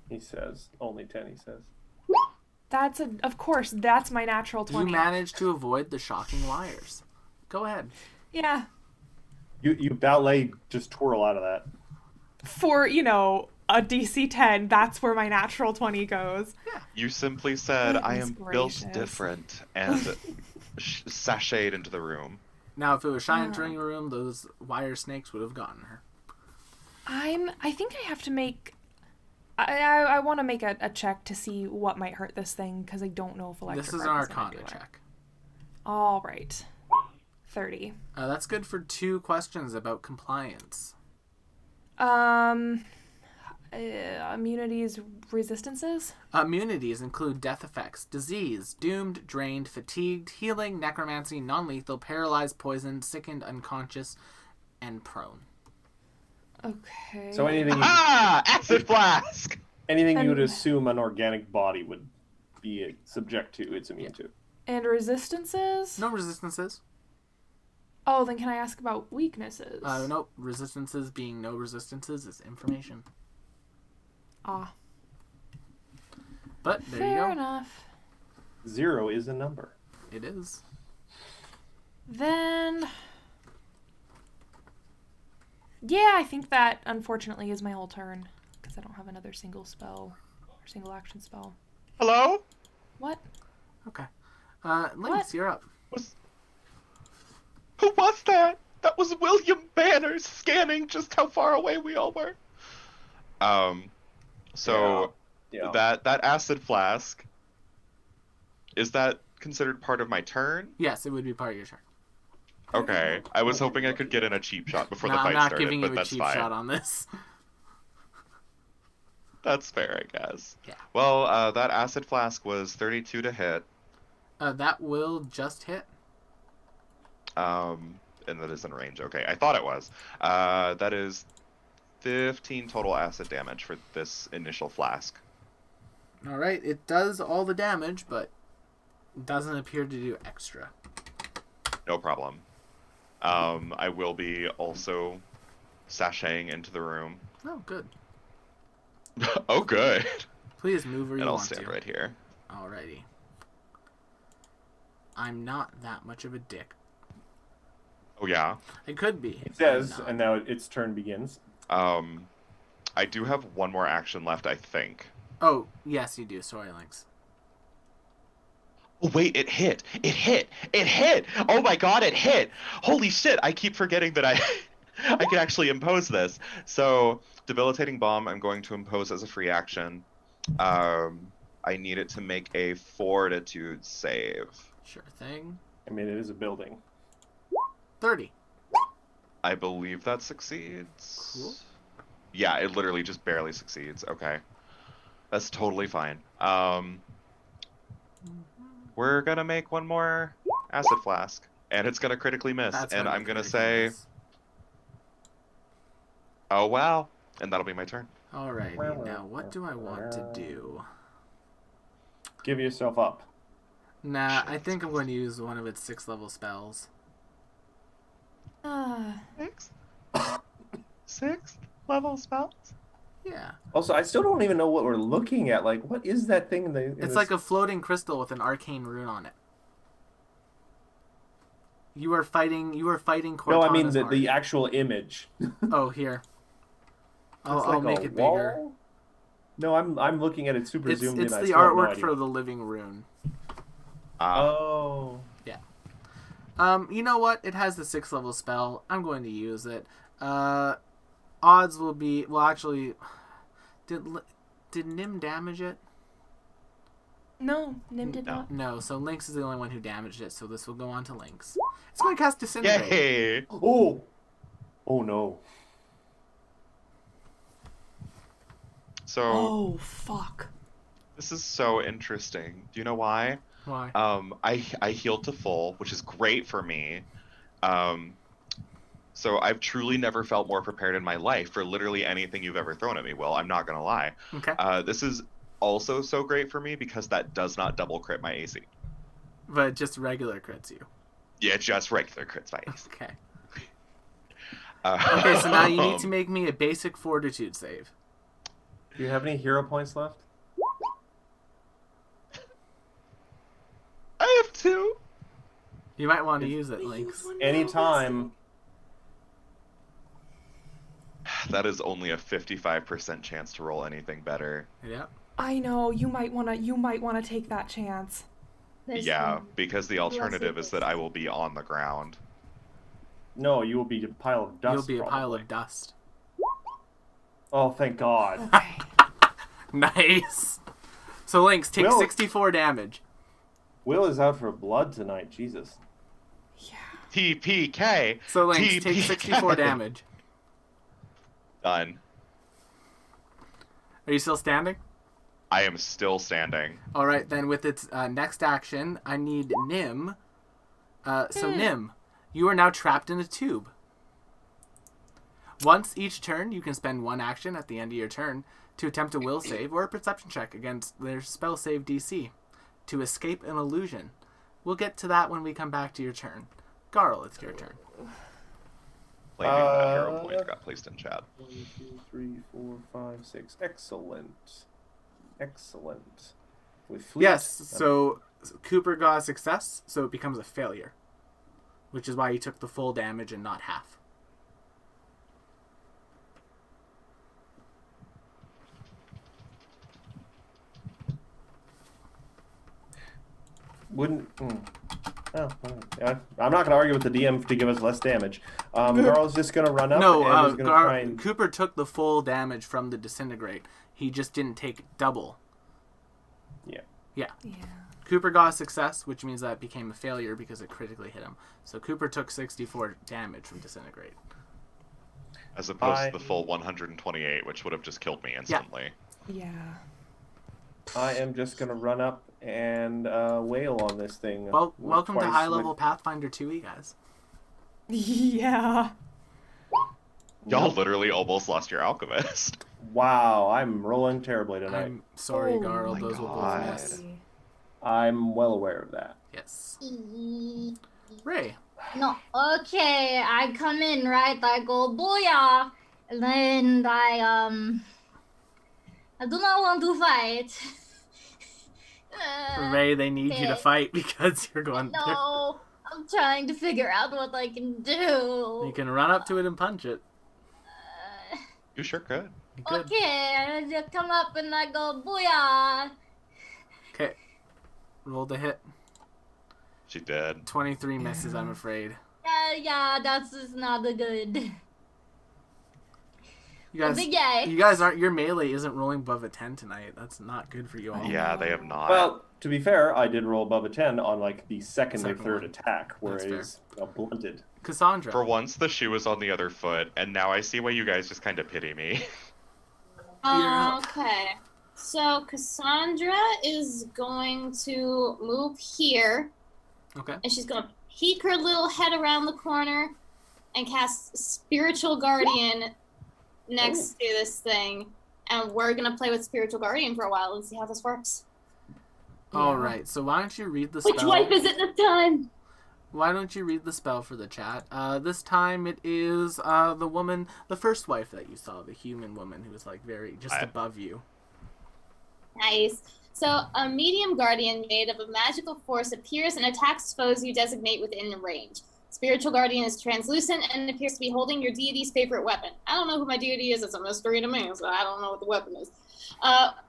He says. Only 10, he says. Of course, that's my natural You 20. manage to avoid the shocking wires. Go ahead. Yeah. You ballet just twirl out of that. For, a DC 10, that's where my natural 20 goes. You simply said, I am Goodness built gracious. different, and sashayed into the room. Now, if it was Shine entering your room, those wire snakes would have gotten her. I think I have to make... I want to make a check to see what might hurt this thing, because I don't know if electric This is an red gonna Arcana do it. check. All right. 30. That's good for 2 questions about compliance. Immunities, resistances? Immunities include death effects, disease, doomed, drained, fatigued, healing, necromancy, non-lethal, paralyzed, poisoned, sickened, unconscious, and prone. Okay. So anything Acid flask. anything you would assume an organic body would be subject to, it's immune to. And resistances? No resistances. Oh, then can I ask about weaknesses? Nope. Resistances being no resistances is information. Ah. But there you Fair go. enough. 0 is a number. It is. Then... Yeah, I think that, unfortunately, is my whole turn. Because I don't have another single spell. Or single action spell. Hello? What? Okay. Lynx, you're up. Who was that? That was William Banners scanning just how far away we all were. So Yeah. that acid flask, is that considered part of my turn? Yes, it would be part of your turn. Okay. I was hoping I could get in a cheap shot before No, the I'm fight not started, giving but you a that's cheap fine. shot on this. That's fair, I guess. Yeah. Well, that acid flask was 32 to hit. That will just hit. And that is in range. Okay, I thought it was. That is 15 total acid damage for this initial flask. All right, it does all the damage, but doesn't appear to do extra. No problem. I will be also sashaying into the room. Oh, good. Oh, good. Please move where you And I'll want stand to. right here. Alrighty. I'm not that much of a dick. Oh, yeah. I could be. It says, I'm not. and now its turn begins. I do have one more action left, I think. Oh, yes, you do. Sorry, Lynx. Oh, wait, it hit! It hit! It hit! Oh my god, it hit! Holy shit, I keep forgetting that I can actually impose this. So, Debilitating Bomb, I'm going to impose as a free action. I need it to make a Fortitude save. Sure thing. I mean, it is a building. 30. I believe that succeeds. Cool. Yeah, it literally just barely succeeds. Okay. That's totally fine. We're gonna make one more acid flask, and it's gonna critically miss. That's And what I'm it gonna critically say, is. oh wow, and that'll be my turn. Alrighty, now what do I want to do? Give yourself up. Nah, I think I'm going to use one of its 6th-level spells. Sixth level spells. Yeah. Also, I still don't even know what we're looking at. Like, what is that thing? It's like a floating crystal with an arcane rune on it. You were fighting Cortana's No, I mean heart. the actual image. Oh, here. It's I'll like make a it bigger. wall? No, I'm looking at it super It's zoomed in. I the still have no artwork idea. for the living rune. Oh. You know what? It has the 6th level spell. I'm going to use it. Odds will be... Well, actually... Did Nim damage it? No, Nim did not. No, so Lynx is the only one who damaged it, so this will go on to Lynx. It's going to cast Disintegrate. Yay! Oh. Oh no. So Oh, fuck. this is so interesting. Do you know why? Why? I healed to full, which is great for me. So I've truly never felt more prepared in my life for literally anything you've ever thrown at me, Will. I'm not gonna lie. Okay. This is also so great for me because that does not double crit my AC. But just regular crits you. Yeah, just regular crits my AC. Okay. Okay, so now you need to Um, make me a basic fortitude save. Do you have any hero points left? I have 2. You might want to use it, Lynx. Anytime. That is only a 55% chance to roll anything better. Yeah. I know, you might wanna take that chance. Yeah, because the alternative is that I will be on the ground. No, you will be a pile of dust. You'll be a pile probably. of dust. Oh, thank God. Okay. Nice. So Lynx, take Will- 64 damage. Will is out for blood tonight. Jesus. Yeah. TPK. So Lynx, take TPK. 64 damage. Done. Are you still standing? I am still standing. All right, then with its next action, I need Nim. Nim, you are now trapped in a tube. Once each turn, you can spend one action at the end of your turn to attempt a will save or a perception check against their spell save DC to escape an illusion. We'll get to that when we come back to your turn. Garl, it's your turn. Claiming that hero point got placed in chat. 1, 2, 3, 4, 5, 6. Excellent. Excellent. With fleet, Yes, so Cooper got a success, so it becomes a failure, which is why he took the full damage and not half. wouldn't. Oh, yeah, I'm not going to argue with the DM to give us less damage. Garl's just going to run up and is going to try and... Cooper took the full damage from the disintegrate. He just didn't take double. Yeah. Cooper got a success, which means that it became a failure because it critically hit him. So Cooper took 64 damage from disintegrate. As opposed to the full 128, which would have just killed me instantly. Yeah. I am just going to run up and wail on this thing. Well, welcome to High Level Pathfinder 2e, guys. Yeah. Y'all literally almost lost your alchemist. Wow, I'm rolling terribly tonight. I'm sorry, Garl. Those will both miss. I'm well aware of that. Yes. Ray. No, okay, I come in, right? I go, booyah! And then I do not want to fight. Ray, they need you to fight because you're going... No, I'm trying to figure out what I can do. You can run up to it and punch it. You sure could. You could. Okay, I just come up and I go, booyah! Okay. Roll the hit. She did. 23 misses, I'm afraid. Yeah, that's just not good. You guys aren't... Your melee isn't rolling above a 10 tonight. That's not good for you all. Yeah, they have not. Well, to be fair, I did roll above a 10 on like the second or third attack, where it is blunted. Cassandra. For once, the shoe was on the other foot, and now I see why you guys just kind of pity me. Okay. So Cassandra is going to move here. Okay. And she's going to peek her little head around the corner and cast Spiritual Guardian next to this thing. And we're going to play with Spiritual Guardian for a while and see how this works. Alright, so why don't you read the spell? Which wife is it this time? Why don't you read the spell for the chat? This time it is the woman, the first wife that you saw, the human woman who was like just above you. Nice. So a medium guardian made of a magical force appears and attacks foes you designate within range. Spiritual Guardian is translucent and appears to be holding your deity's favorite weapon. I don't know who my deity is. It's a mystery to me, so I don't know what the weapon is.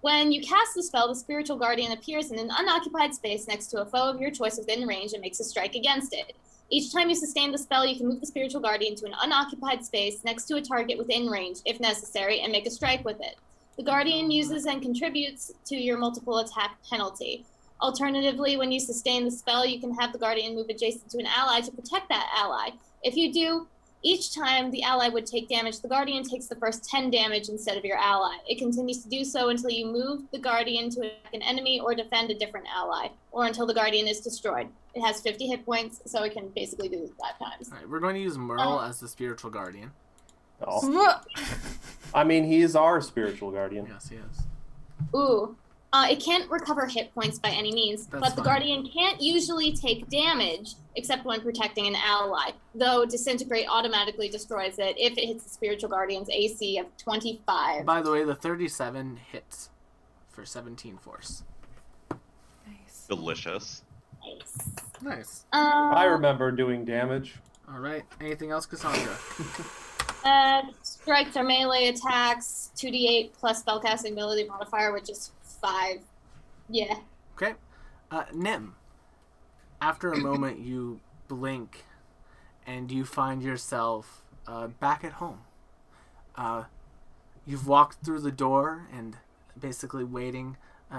When you cast the spell, the Spiritual Guardian appears in an unoccupied space next to a foe of your choice within range and makes a strike against it. Each time you sustain the spell, you can move the Spiritual Guardian to an unoccupied space next to a target within range, if necessary, and make a strike with it. The Guardian uses and contributes to your multiple attack penalty. Alternatively, when you sustain the spell, you can have the Guardian move adjacent to an ally to protect that ally. If you do, each time the ally would take damage, the Guardian takes the first 10 damage instead of your ally. It continues to do so until you move the Guardian to attack an enemy or defend a different ally, or until the Guardian is destroyed. It has 50 hit points, so it can basically do this 5 times. All right, we're going to use Merle as the Spiritual Guardian. Oh. I mean, he is our Spiritual Guardian. Yes, he is. Ooh. It can't recover hit points by any means, but the Guardian can't usually take damage except when protecting an ally, though Disintegrate automatically destroys it if it hits the Spiritual Guardian's AC of 25. By the way, the 37 hits for 17 force. Nice. Delicious. Nice. I remember doing damage. All right. Anything else, Cassandra? Strikes are melee attacks, 2d8 plus spellcasting ability modifier, which is 5. Yeah. Okay. Nim, after a moment you blink and you find yourself back at home. You've walked through the door and basically waiting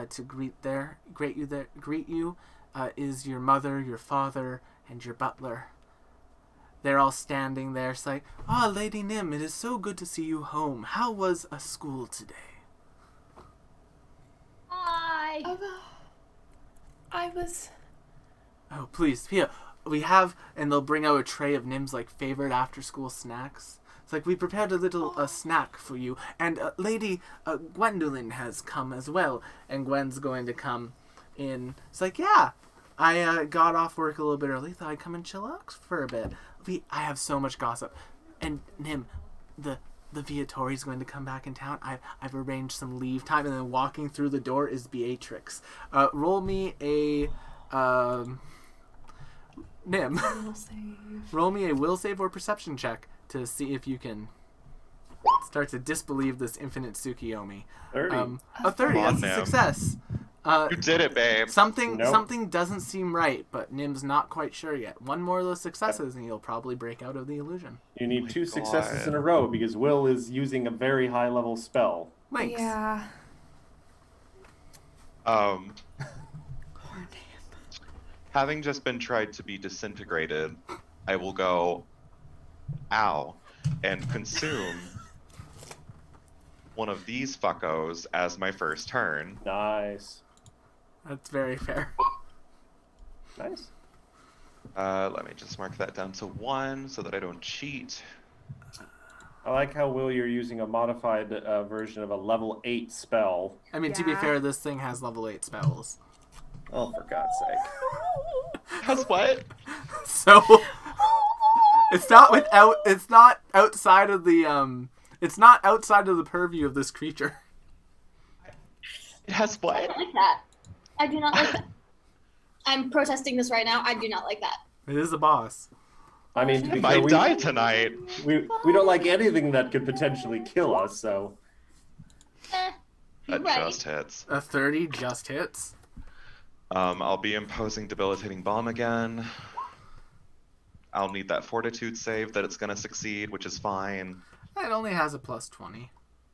to greet you is your mother, your father, and your butler. They're all standing there saying, "Ah, Lady Nim, it is so good to see you home. How was school today?" Hi. I was. Oh, please, Pia. We have, and they'll bring out a tray of Nim's like favorite after-school snacks. It's like we prepared a little snack for you, and Lady Gwendolyn has come as well, and Gwen's going to come in. It's like, yeah, I got off work a little bit early, thought I'd come and chill out for a bit. I have so much gossip, and Nim, the Viatori's going to come back in town. I've arranged some leave time, and then walking through the door is Beatrix. Roll me a Nim. Will save. Roll me a will save or perception check to see if you can start to disbelieve this infinite Tsukiyomi. 30. A 30. Come on, That's a Nim. success. You did it, babe. Something Nope. something doesn't seem right, but Nim's not quite sure yet. One more of those successes, and you'll probably break out of the illusion. You need 2 successes God. in a row because Will is using a very high level spell. Links. Yeah. Having just been tried to be disintegrated, I will go, ow, and consume one of these fuckos as my first turn. Nice. That's very fair. Nice. Let me just mark that down to 1 so that I don't cheat. I like how, Will, you're using a modified version of a level 8 spell. I mean, to be Yeah. fair, this thing has level 8 spells. Oh, for God's sake. That's what? So it's not outside of the it's not outside of the purview of this creature. It has I what? don't like that. I do not like that. I'm protesting this right now. I do not like that. It is a boss. I mean, to be If fair, I die tonight. we don't like anything that could potentially kill us, so... You're That right. just hits. A 30 just hits. I'll be imposing debilitating bomb again. I'll need that fortitude save that it's gonna succeed, which is fine. It only has a plus 20.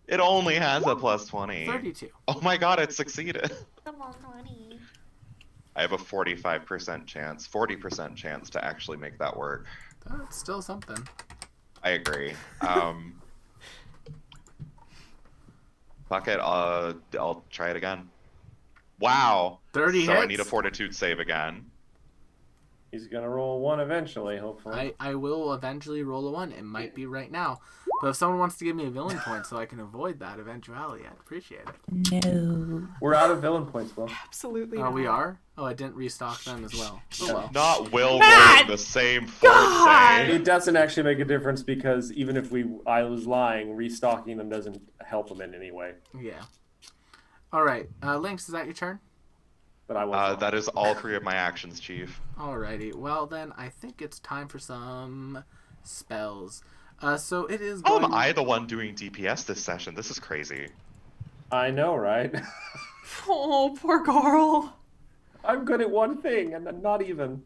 It only has a plus 20. 32. Oh my god, it succeeded. Come on, honey. I have a 45% chance, 40% chance to actually make that work. That's still something. I agree. Fuck it, I'll try it again. Wow. 30 so hits. I need a fortitude save again. He's gonna roll 1 eventually, hopefully. I will eventually roll a 1. It might be right now. But if someone wants to give me a villain point so I can avoid that eventuality, I'd appreciate it. No. We're out of villain points, Will. Absolutely. Oh, not. we are? Oh, I didn't restock them as well. Oh, well. Not Will Matt! rolling the same fort God! save. It doesn't actually make a difference because even if I was lying, restocking them doesn't help them in any way. Yeah. Alright. Lynx, is that your turn? But I was That is all 3 of my actions, Chief. Alrighty. Well, then, I think it's time for some spells. So it is How going... am I the one doing DPS this session? This is crazy. I know, right? Oh, poor Carl. I'm good at one thing, and then not even.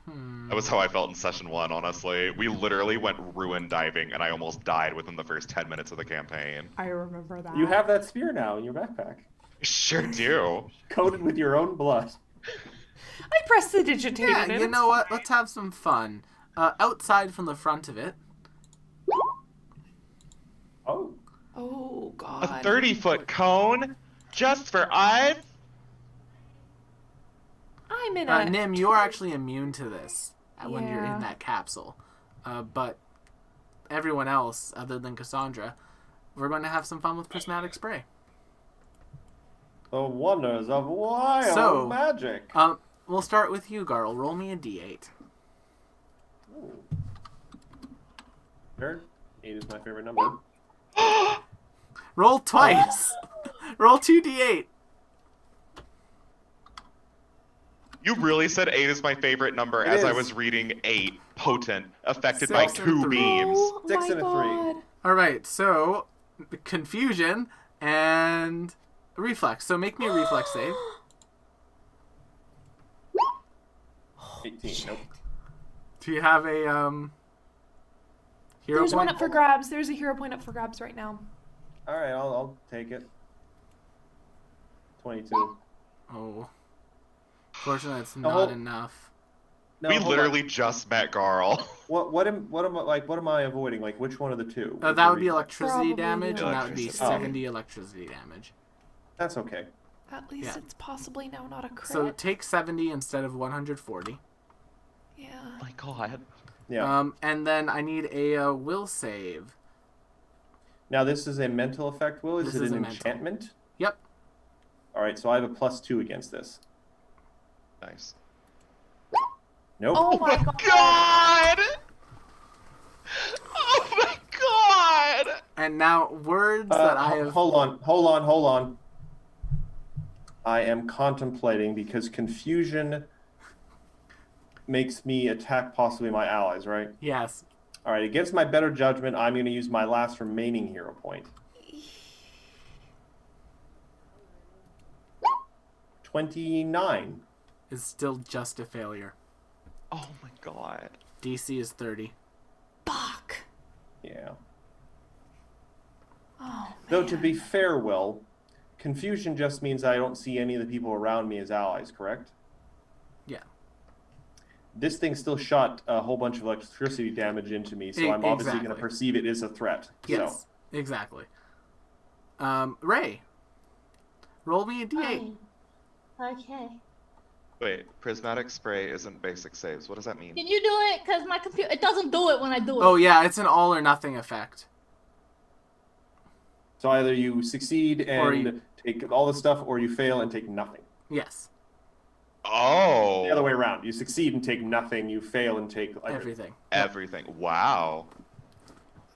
That was how I felt in session 1, honestly. We literally went ruin diving, and I almost died within the first 10 minutes of the campaign. I remember that. You have that spear now in your backpack, Sure do. coated with your own blood. I pressed the digitated. Yeah, and you it's know what? fine. Let's have some fun. Outside from the front of it. Oh, Oh A God. 30-foot cone? Just for us? I'm in a. Nim, you are actually immune to this when you're Yeah. in that capsule. But everyone else, other than Cassandra, we're going to have some fun with prismatic spray. the wonders of wild So, magic. We'll start with you, Garl. Roll me a d8. Ooh. Sure. 8 is my favorite number. Roll twice. Roll 2d8. You really said 8 is my favorite number It as I is. was reading 8, potent, affected by 6 and 2 3. beams. Oh 6 my and a 3. God. All right, so confusion and reflex. So make me a reflex save. 18. Nope. Do you have a hero There's one point? up for grabs. There's a hero point up for grabs right now. All right, I'll take it. 22. Oh, fortunately, it's Oh, not hold- enough. No, We hold on. literally just met Garl. What am I avoiding? Like, which one of the two? That would be electricity Probably damage, and that would be electricity. 70 electricity damage. That's okay. At least Yeah. it's possibly now not a crit. So take 70 instead of 140. yeah. Oh my god. Yeah. And then I need a will save. Now this is a mental effect, Will. Is This it is an a mental. enchantment? Yep. All right, so I have a +2 against this. Nice. Nope. Oh my god. God! Oh my god! And now words that I have. Hold on. I am contemplating because confusion makes me attack possibly my allies, right? Yes. All right, against my better judgment, I'm going to use my last remaining hero point. 29. Is still just a failure. Oh my god. DC is 30. Fuck. Yeah. Oh, Though to be fair, Will, confusion just means I don't see any of the people around me as allies, correct? Yeah. This thing still shot a whole bunch of electricity damage into me, so I'm obviously going to Exactly. perceive it as a threat. Yes. So. Exactly. Ray. Roll me a d8. Okay. Wait, prismatic spray isn't basic saves. What does that mean? Can you do it? Because my computer, it doesn't do it when I do it. Oh yeah, it's an all or nothing effect. So either you succeed Or and you- take all the stuff, or you fail and take nothing. Yes. Oh. The other way around. You succeed and take nothing. You fail and take Everything. Everything. Wow.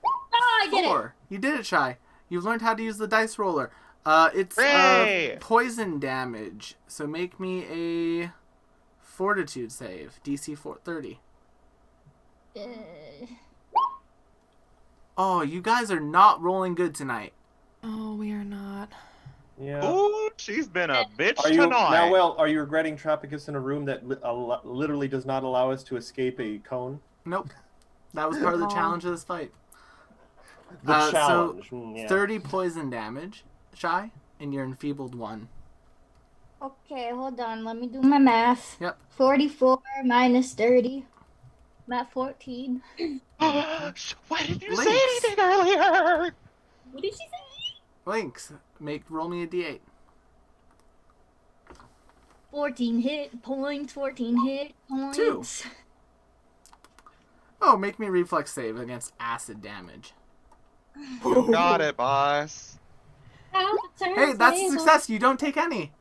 Ah, I get it. 4. You did it, Shy. You've learned how to use the dice roller. It's Hooray! poison damage. So make me a fortitude save. DC 30. Uh, Oh, you guys are not rolling good tonight. Oh, we are not. Yeah. Ooh, she's been a bitch Are you tonight. now? Well, are you regretting trapping us in a room that literally does not allow us to escape a cone? Nope. That was part of the Oh. challenge of this fight. The So, challenge. 30 poison damage, Shy, and you're enfeebled 1. okay, hold on. Let me do my math. Yep. 44 minus 30. I'm at 14. Why didn't you say Lynx. anything earlier? What did she say? Lynx, roll me a d8. 14 hit points. 14 hit points. 2. Oh, make me reflex save against acid damage. You got it, boss. Hey, that's a success. You don't take any.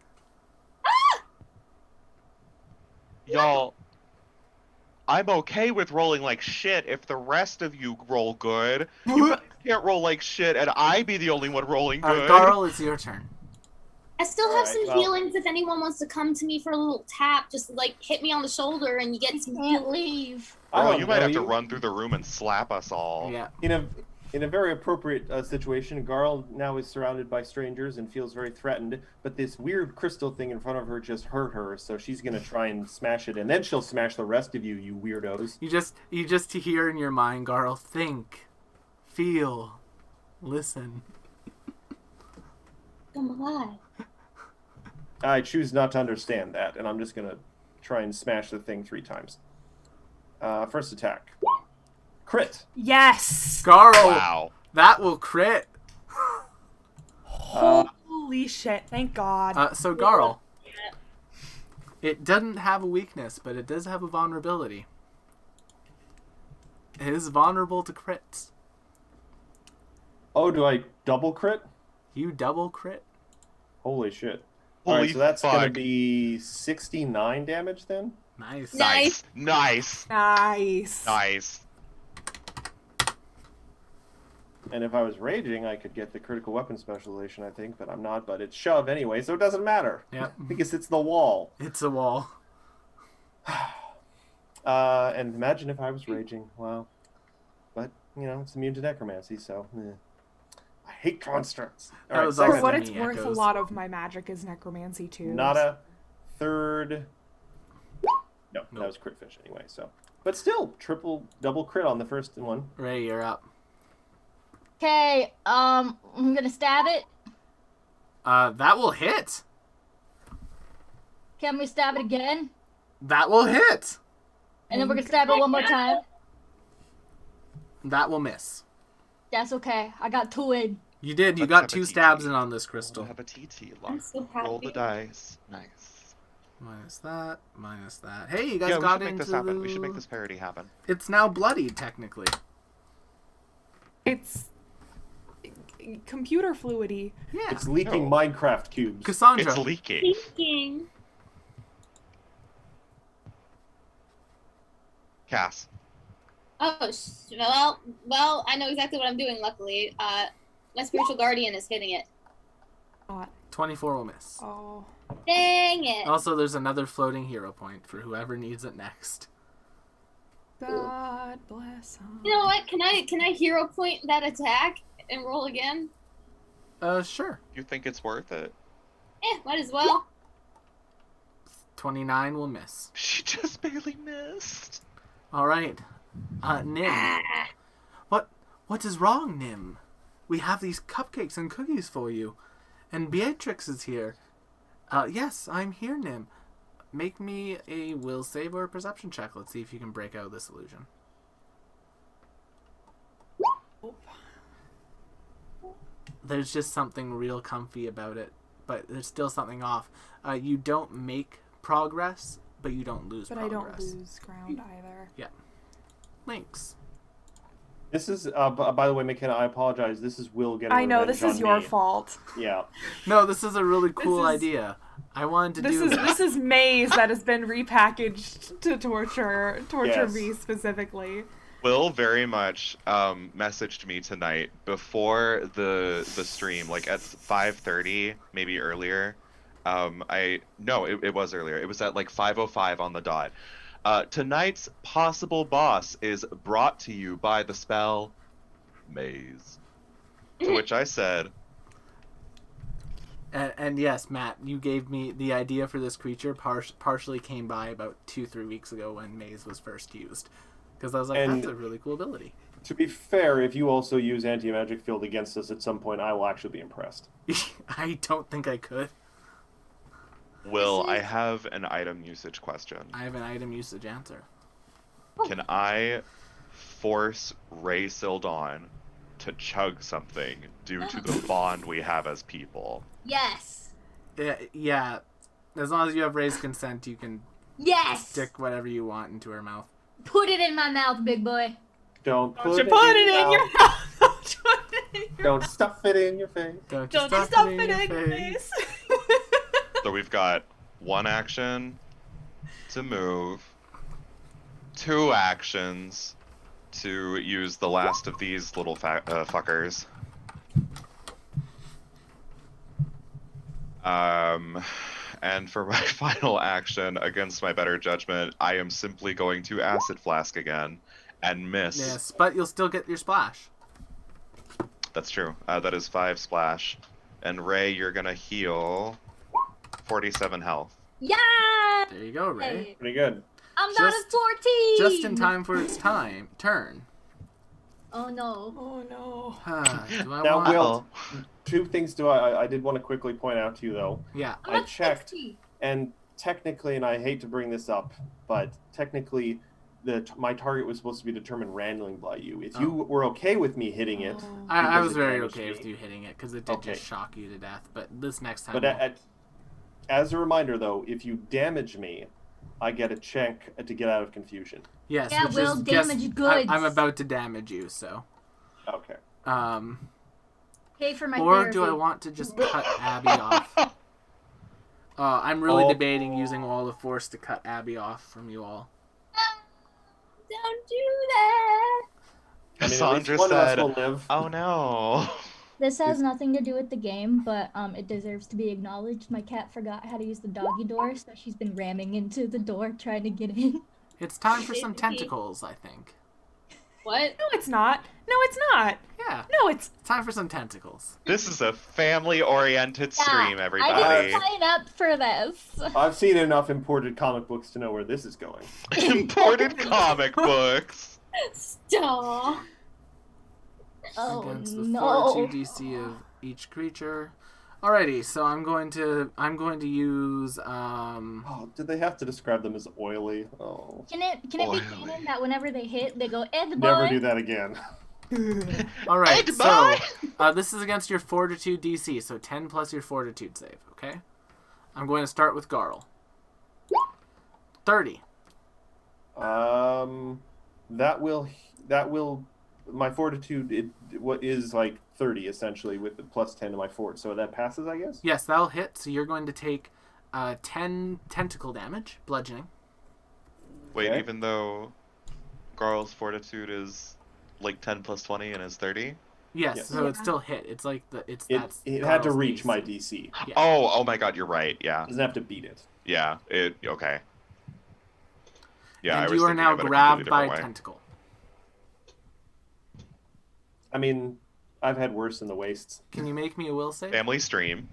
Y'all, I'm okay with rolling like shit if the rest of you roll good. You can't roll like shit and I be the only one rolling good. Garl, it's your turn. I still have Alright, some well- healings if anyone wants to come to me for a little tap, just like hit me on the shoulder and you get some Can't heal. leave. I Oh, don't you might know have to you. run through the room and slap us all. Yeah. In a very appropriate situation, Garl now is surrounded by strangers and feels very threatened. But this weird crystal thing in front of her just hurt her, so she's gonna try and smash it, and then she'll smash the rest of you, you weirdos. You just hear in your mind, Garl, think, feel, listen. I'm alive. I choose not to understand that, and I'm just gonna try and smash the thing 3 times. First attack. Crit. Yes! Garl, Wow. that will crit. Holy shit, thank God. So Garl, it doesn't have a weakness, but it does have a vulnerability. It is vulnerable to crits. Oh, do I double crit? You double crit. Holy shit. Holy Alright, so that's gonna fuck. be 69 damage then? Nice. Nice. Nice. Nice. Nice. And if I was raging, I could get the critical weapon specialization, I think, but I'm not. But it's shove anyway, so it doesn't matter. Yep. Because it's the wall. It's a wall. And imagine if I was raging. Wow. But, you know, it's immune to necromancy, so... I hate constructs. That Alright, was For also second. what me, it's worth, a Echoes. lot of my magic is necromancy too. Not a third... No, Nope. that was crit fish anyway, so... But still, double crit on the first one. Ray, you're up. Okay, I'm gonna stab it. That will hit. Can we stab it again? That will hit. And then we're gonna stab it one more time. That will miss. That's okay. I got 2 in. You did. You Let's got have a 2 TT. stabs in on this crystal. Have a TT. I'm so happy. Roll the dice. Nice. Minus that. Minus that. Hey, you guys Yeah, we got should make into this happen. the... We should make this parody happen. It's now bloodied, technically. It's computer fluidy. Yeah. It's leaking No. Minecraft cubes. Cassandra. It's leaking. Thinking. Cass. Oh, well, I know exactly what I'm doing. Luckily, my spiritual guardian is hitting it. 24 will miss. Oh. Dang it! Also, there's another floating hero point for whoever needs it next. God bless him. You know what? Can I hero point that attack and roll again? Sure. You think it's worth it? Might as well. 29 will miss. She just barely missed. All right. Nim. What is wrong, Nim? We have these cupcakes and cookies for you. And Beatrix is here. Yes, I'm here, Nim. Make me a will save or a perception check. Let's see if you can break out this illusion. There's just something real comfy about it, but there's still something off. You don't make progress, but you don't lose But progress. I don't lose ground either. Yeah. Links. This is, by the way, McKenna, I apologize. This is Will getting I know, revenge this is on your me. fault. Yeah. No, this is a really cool is- idea. I wanted to This do is this is Maze that has been repackaged to torture Yes. me specifically. Will very much messaged me tonight before the stream, like at 5:30, maybe earlier. It was earlier. It was at like 5:05 on the dot. Tonight's possible boss is brought to you by the spell Maze. To which I said, And yes, Matt, you gave me the idea for this creature. Partially came by about 2-3 weeks ago when Maze was first used, because I was like, And- that's a really cool ability. To be fair, if you also use anti-magic field against us at some point, I will actually be impressed. I don't think I could. Will, I have an item usage question. I have an item usage answer. Can I force Ray Sildon to chug something due to the bond we have as people? Yes. Yeah. As long as you have Ray's consent, you can Yes. stick whatever you want into her mouth. Put it in my mouth, big boy. Don't Don't you put it in your mouth. Don't you put it in your Don't stuff it in your face. Don't you Don't you stuff stuff it in your face. So we've got 1 action to move, 2 actions to use the last of these little fuckers. And for my final action, against my better judgment, I am simply going to Acid Flask again and miss. Yes, but you'll still get your splash. That's true. That is 5 splash. And Ray, you're gonna heal 47 health. Yeah. There you go, Ray. Hey, Pretty good. I'm down Just- at 14. Just in time for its turn. Oh no. Oh no. Do I Now, want... Will, 2 things I did want to quickly point out to you, though. Yeah. I'm I at checked. 60. And technically, and I hate to bring this up, but technically, my target was supposed to be determined randomly by you. If you were okay with me hitting it, Oh. I because was it very damaged okay me. with you hitting it, because it did Okay. just shock you to death. But this next time... But as a reminder, though, if you damage me, I get a check to get out of confusion. yes, Yeah, which Will, is damage just, goods. I'm about to damage you, so... Okay. Pay for my Or therapy. do I want to just cut Abby off? I'm really debating using Wall of Force to cut Abby off from you all. Don't do that. I mean, at least Cassandra one of us said, will live. "Oh no." This has nothing to do with the game, but it deserves to be acknowledged. My cat forgot how to use the doggy door, so she's been ramming into the door trying to get in. It's time for some tentacles, I think. What? No, it's not. No, it's not. Yeah, No, it's. it's time for some tentacles. This is a family-oriented stream, I everybody. didn't sign up for this. I've seen enough imported comic books to know where this is going. Imported comic books. Stop. Oh Against the no. fortitude DC of each creature. Alrighty, so I'm going to use Oh, did they have to describe them as oily? Oh, Can it be Oily. canon that whenever they hit, they go, "Eh, the never boy"? do that again. All right, Ed, so bye! this is against your Fortitude DC, so 10 plus your Fortitude save, okay? I'm going to start with Garl. 30. That will my Fortitude what is like 30 essentially with the plus 10 to my fort, so that passes, I guess. Yes, that'll hit, so you're going to take 10 tentacle damage, bludgeoning. Wait, Okay. even though Garl's fortitude is like 10 plus 20 and is 30? Yes, Yes. so it's still hit. It's like It had to Garl's reach DC. my DC. Yeah. Oh my god, you're right. Yeah. Doesn't have to beat it. Yeah, okay. Yeah, I And was you are thinking now of it a grabbed completely by a different way. tentacle. I mean, I've had worse in the wastes. Can you make me a will save? Family stream.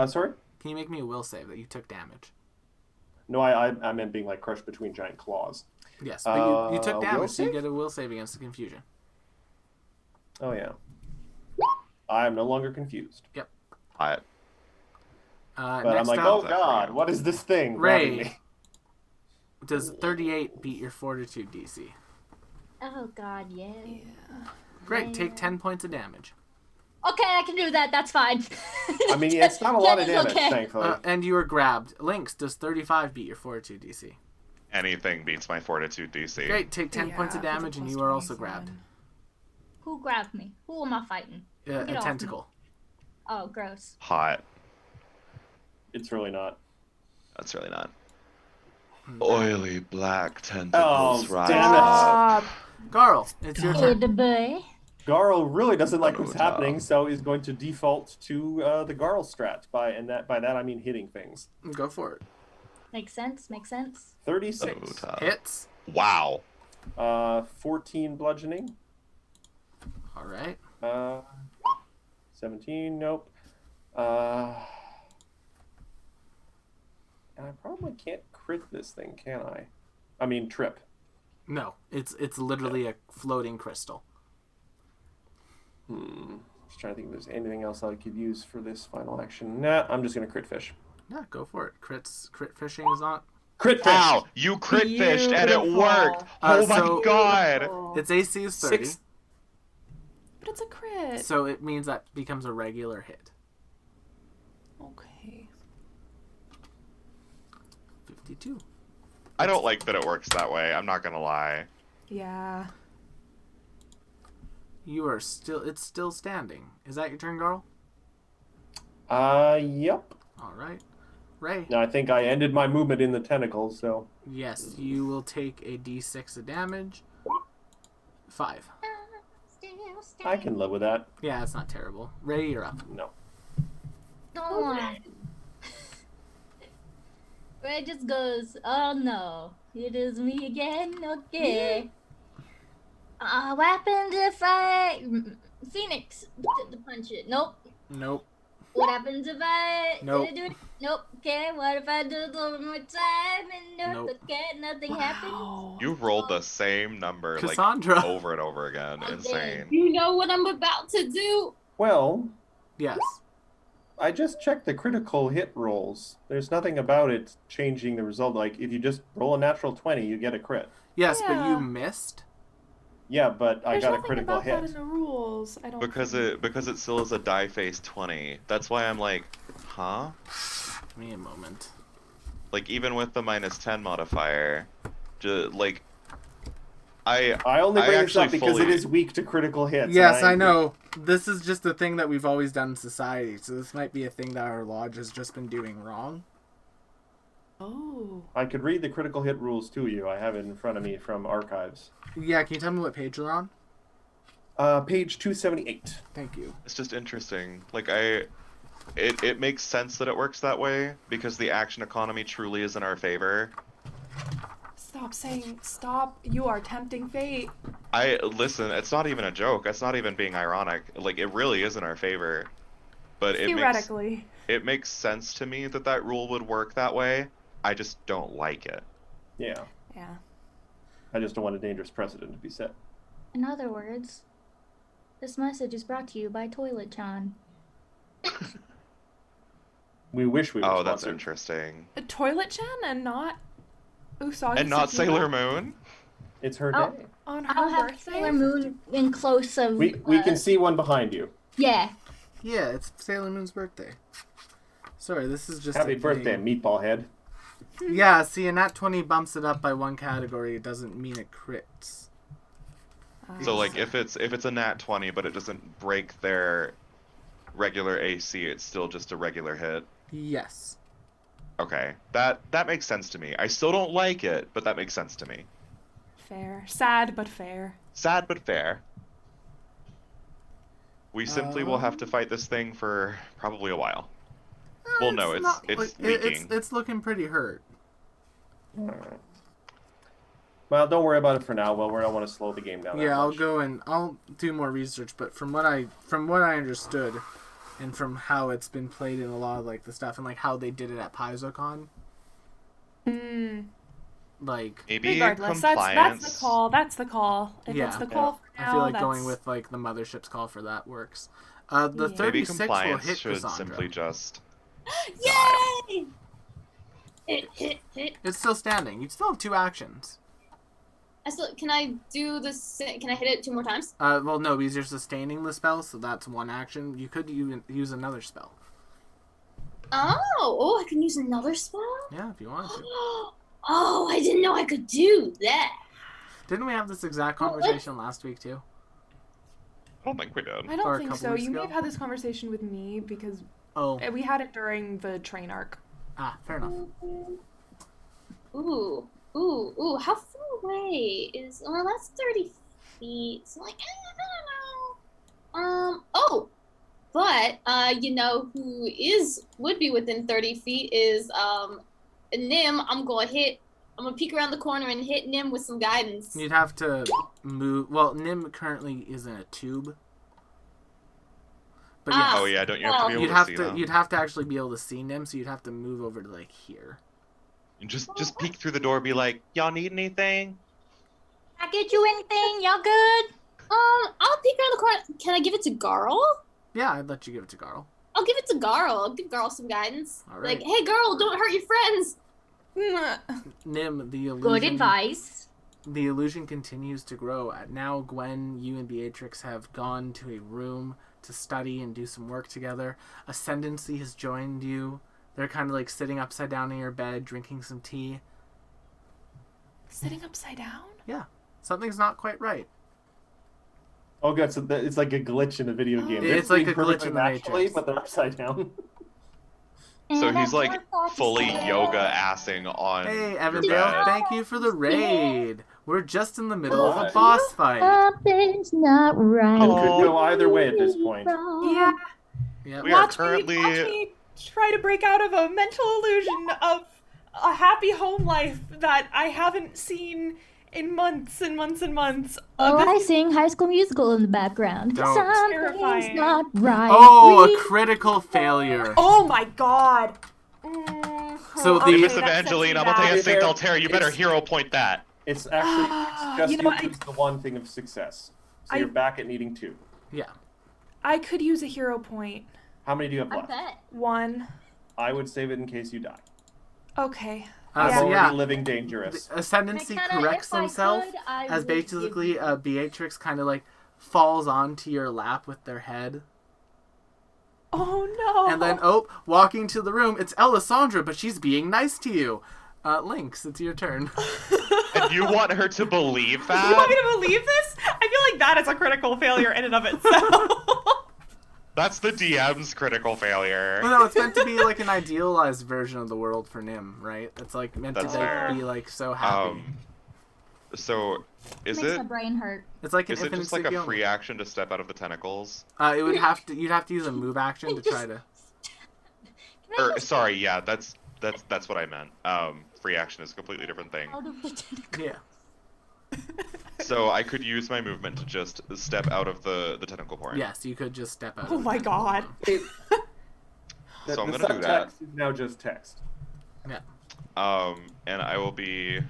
Sorry? Can you make me a will save that you took damage? No, I meant being like crushed between giant claws. Yes, but you took will damage, so you save? get a will save against the confusion. Oh yeah. I am no longer confused. Hot. But I'm Next like, up, oh god, what is this thing grabbing Ray. me? Does 38 beat your Fortitude DC? Oh god, yeah. Great, take 10 points of damage. Okay, I can do that. That's fine. I mean, yeah, it's not a lot of 10 is damage, okay. thankfully. And you were grabbed. Lynx, does 35 beat your Fortitude DC? Anything beats my fortitude DC. Great, take 10 points of Yeah, if it's a damage and plus you are also 20, grabbed. Who grabbed me? Who am I fighting? A Get off me. tentacle. Oh, gross. Hot. It's really not. That's really not. Hmm. Oily black tentacles Oh, rise damn it. up. Garl, it's your Hey, turn. the boy. Garl really doesn't like what's Oh, happening, no. so he's going to default to the Garl strat. By that I mean hitting things. Go for it. Makes sense. Makes sense. 36. Oh, tough. Hits. Wow. 14 bludgeoning. All right. 17. Nope. And I probably can't crit this thing, can I? I mean, trip. No, it's literally a floating crystal. Just trying to think if there's anything else I could use for this final action. Nah, I'm just gonna crit fish. Yeah, go for it. Crit fishing is not. Crit fish. Wow, you crit fished and it Beautiful. worked. Oh my so- god. Its AC is 30, Six. But it's a crit. so it means that becomes a regular hit. Okay. 52. I don't like that it works that way. I'm not gonna lie. Yeah. It's still standing. Is that your turn, Garl? Yep. All right. Ray. Now I think I ended my movement in the tentacles, so Yes, you will take a d6 of damage. 5. I can live with that. Yeah, it's not terrible. Ray, you're up. No. Go on. Ray just goes, oh no, it is me again, okay. What happened if I... Phoenix, to punch it. Nope. Nope. What happens if I... Nope. Do it? Nope. Okay, what if I do it one more time and nope, Nope. okay, nothing happens? Wow. You rolled the same number Cassandra. like over and over again. I Insane. You know what I'm about to do? Well, Yes. I just checked the critical hit rolls. There's nothing about it changing the result. Like, if you just roll a natural 20, you get a crit. Yes, but Yeah. you missed. Yeah, but I There's got a nothing critical about that hit. in the rules. I don't. Because it still is a die face 20. That's why I'm like, huh? Give me a moment. Like even with the -10 modifier, like I only I bring this up actually because it fully- is weak to critical hits. Yes, and I know. This is just a thing that we've always done in society, so this might be a thing that our lodge has just been doing wrong. Oh. I could read the critical hit rules to you. I have it in front of me from archives. Yeah, can you tell me what page you're on? Page 278. Thank you. It's just interesting. Like it makes sense that it works that way because the action economy truly is in our favor. Stop saying stop. You are tempting fate. Listen, it's not even a joke. It's not even being ironic. Like it really is in our favor. But Theoretically. it makes sense to me that rule would work that way. I just don't like it. Yeah. Yeah. I just don't want a dangerous precedent to be set. In other words, this message is brought to you by Toilet Chan. We wish we were Oh, that's sponsored. interesting. A Toilet Chan and not Usagi And not Tsukino? Sailor Moon? It's her Oh. day. On I'll her have birthday? Sailor Moon in close of. We can see one behind you. Yeah. Yeah, it's Sailor Moon's birthday. Sorry, this is just Happy a birthday, thing. meatball head. Yeah, see, a nat 20 bumps it up by one category. It doesn't mean it crits. So like if it's a nat 20 but it doesn't break their regular AC, it's still just a regular hit. Yes. Okay. That makes sense to me. I still don't like it, but that makes sense to me. Fair. Sad, but fair. Sad but fair. We simply will have to fight this thing for probably a while. Well, no, it's leaking. It's looking pretty hurt. Well, don't worry about it for now. Well, we don't want to slow the game down. Yeah, I'll go and I'll do more research, but from what I understood, and from how it's been played in a lot of like the stuff and like how they did it at PaizoCon, like Maybe regardless, compliance. that's the call. That's the call. If it's the call for now, I feel like that's... going with like the mothership's call for that works. The Yeah. Maybe 36 will compliance hit should Cassandra. simply just. Yay! Hit. It's still standing. You still have 2 actions. Can I do this? Can I hit it 2 more times? Well, no, because you're sustaining the spell, so that's 1 action. You could use another spell. Oh, I can use another spell? Yeah, if you wanted to. Oh, I didn't know I could do that. Didn't we have this exact conversation last week too? I don't think we did. I Or don't a think couple so. weeks You may ago? have had this conversation with me because Oh, we had it during the train arc. fair enough. Ooh. How far away is? Well, that's 30 feet. So like, I don't know. But you know who would be within 30 feet is Nim. I'm gonna peek around the corner and hit Nim with some guidance. You'd have to move. Well, Nim currently is in a tube. But yeah, Oh yeah, don't you have to be able to see them? you'd have to actually be able to see Nim, so you'd have to move over to like here. And just peek through the door, be like, y'all need anything? I get you anything? Y'all good? I'll peek around the corner. Can I give it to Garl? Yeah, I'd let you give it to Garl. I'll give it to Garl. I'll give Garl some guidance. All right. Like, hey, Garl, don't hurt your friends. Nim, the illusion. Good advice. The illusion continues to grow. Now, Gwen, you and Beatrix have gone to a room to study and do some work together. Ascendancy has joined you. They're kind of like sitting upside down in your bed, drinking some tea. Sitting upside down? Yeah, something's not quite right. Oh god, so it's like a glitch in a video game. They're It's like doing a glitch perfectly in the naturally, Matrix. but they're upside down. So he's like fully yoga assing on Hey, your Evandale, bed. thank you for the raid. We're just in the middle of a boss fight. Something's not right. It could go either way at this point. Yeah. Yep. We are Watch currently. me try to break out of a mental illusion of a happy home life that I haven't seen in months and months and months. Oh, I sing High School Musical in the background. Don't. Something's Terrifying. not right. Oh, We- a critical failure. Oh my god. So the- Hey, Okay, Miss Evangeline, I'm gonna take a bad. St. Altair. You better It's- hero point that. It's actually just You you know, I- lose the one thing of success. So I- you're back at needing 2. Yeah. I could use a hero point. How many do you have I left? bet. 1. I would save it in case you die. Okay. I'm Yeah. So already yeah, living dangerous. the Ascendancy I kinda- corrects if I himself could, I as would basically give you- Beatrix kind of like falls onto your lap with their head. Oh no. And then, walking to the room, it's Alessandra, but she's being nice to you. Lynx, it's your turn. And you want her to believe You want me that? to believe this? I feel like that is a critical failure in and of itself. That's the DM's critical failure. Well, no, it's meant to be like an idealized version of the world for Nim, right? It's like meant That's to fair. be like so happy. So, is Makes it my brain hurt. It's like an is it infinite just like a Tsukiyomi. free action to step out of the tentacles? You'd have to use a move action to try to. Or sorry, yeah, that's what I meant. Free action is a completely different thing. Out of the tentacle. Yeah. So I could use my movement to just step out of the tentacle porn. Yes, you could just step out. Oh of my the god. The So I'm gonna do that. subtext is now just text. And I will be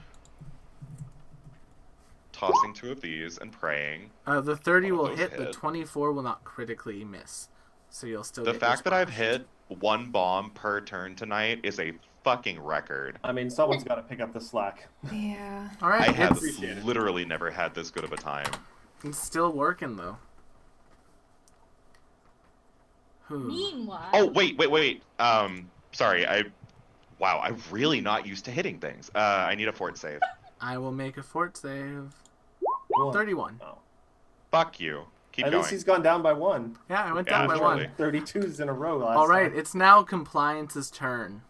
tossing 2 of these and praying. The 30 One will of those hit, the hit. 24 will not critically miss. So you'll still The get your fact that I've splash. hit 1 bomb per turn tonight is a fucking record. I mean, someone's got to pick up the slack. Yeah. All right, I have Appreciate it. literally never had this good of a time. it's still working though. Meanwhile. Oh, wait. Sorry, wow, I'm really not used to hitting things. I need a fort save. I will make a fort save. One. 31. Oh. Fuck you. Keep At going. least he's gone down by 1. Yeah, I went Yeah, down by surely. 1. 32s in a row last All right, time. it's now Compliance's turn.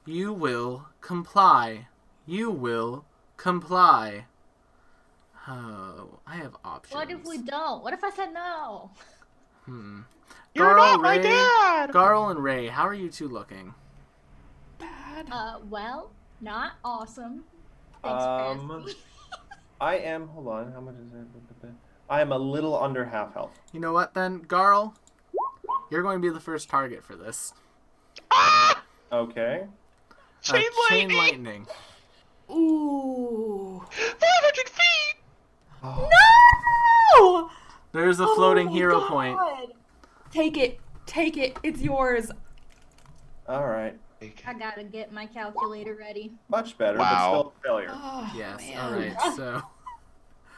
You will comply. You will comply. Oh, I have options. What if we don't? What if I said no? You're not my Ray, dad! Garl and Ray, how are you two looking? Bad. Well, not awesome. Thanks for asking. I am. Hold on. How much is it? I am a little under half health. You know what then, Garl? You're going to be the first target for this. Okay. Chain Chain lightning! lightning. Ooh. 500 feet! Oh, No! There's a floating Oh, hero God. point. Take it. Take it. It's yours. all right. I gotta get my calculator ready. Much better, Wow. but still a failure. Oh, Yes, man. alright, so...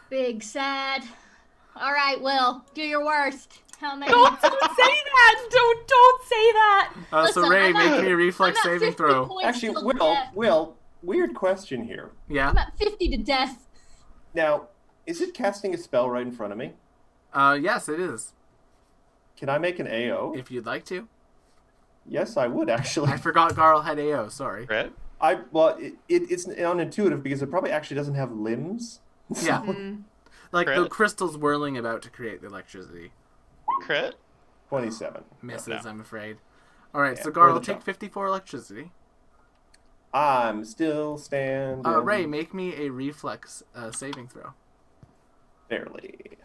Big sad. All right, Will, do your worst. How many? Don't say that. Don't say that. so Listen, Ray, I'm at- make me a reflex I'm at saving 50 throw. points Actually, till death. Will, weird question here. Yeah? I'm at 50 to death. Now, is it casting a spell right in front of me? Yes, it is. Can I make an AO? If you'd like to. Yes, I would actually. I forgot Garl had AO, sorry. Crit? It's unintuitive because it probably actually doesn't have limbs. Yeah. Mm. Like the Crit? crystals whirling about to create the electricity. Crit? 27. Misses, No. I'm afraid. Alright, Yeah, so or Garl, the take jump. 54 electricity. I'm still standing. Ray, make me a reflex saving throw. Barely.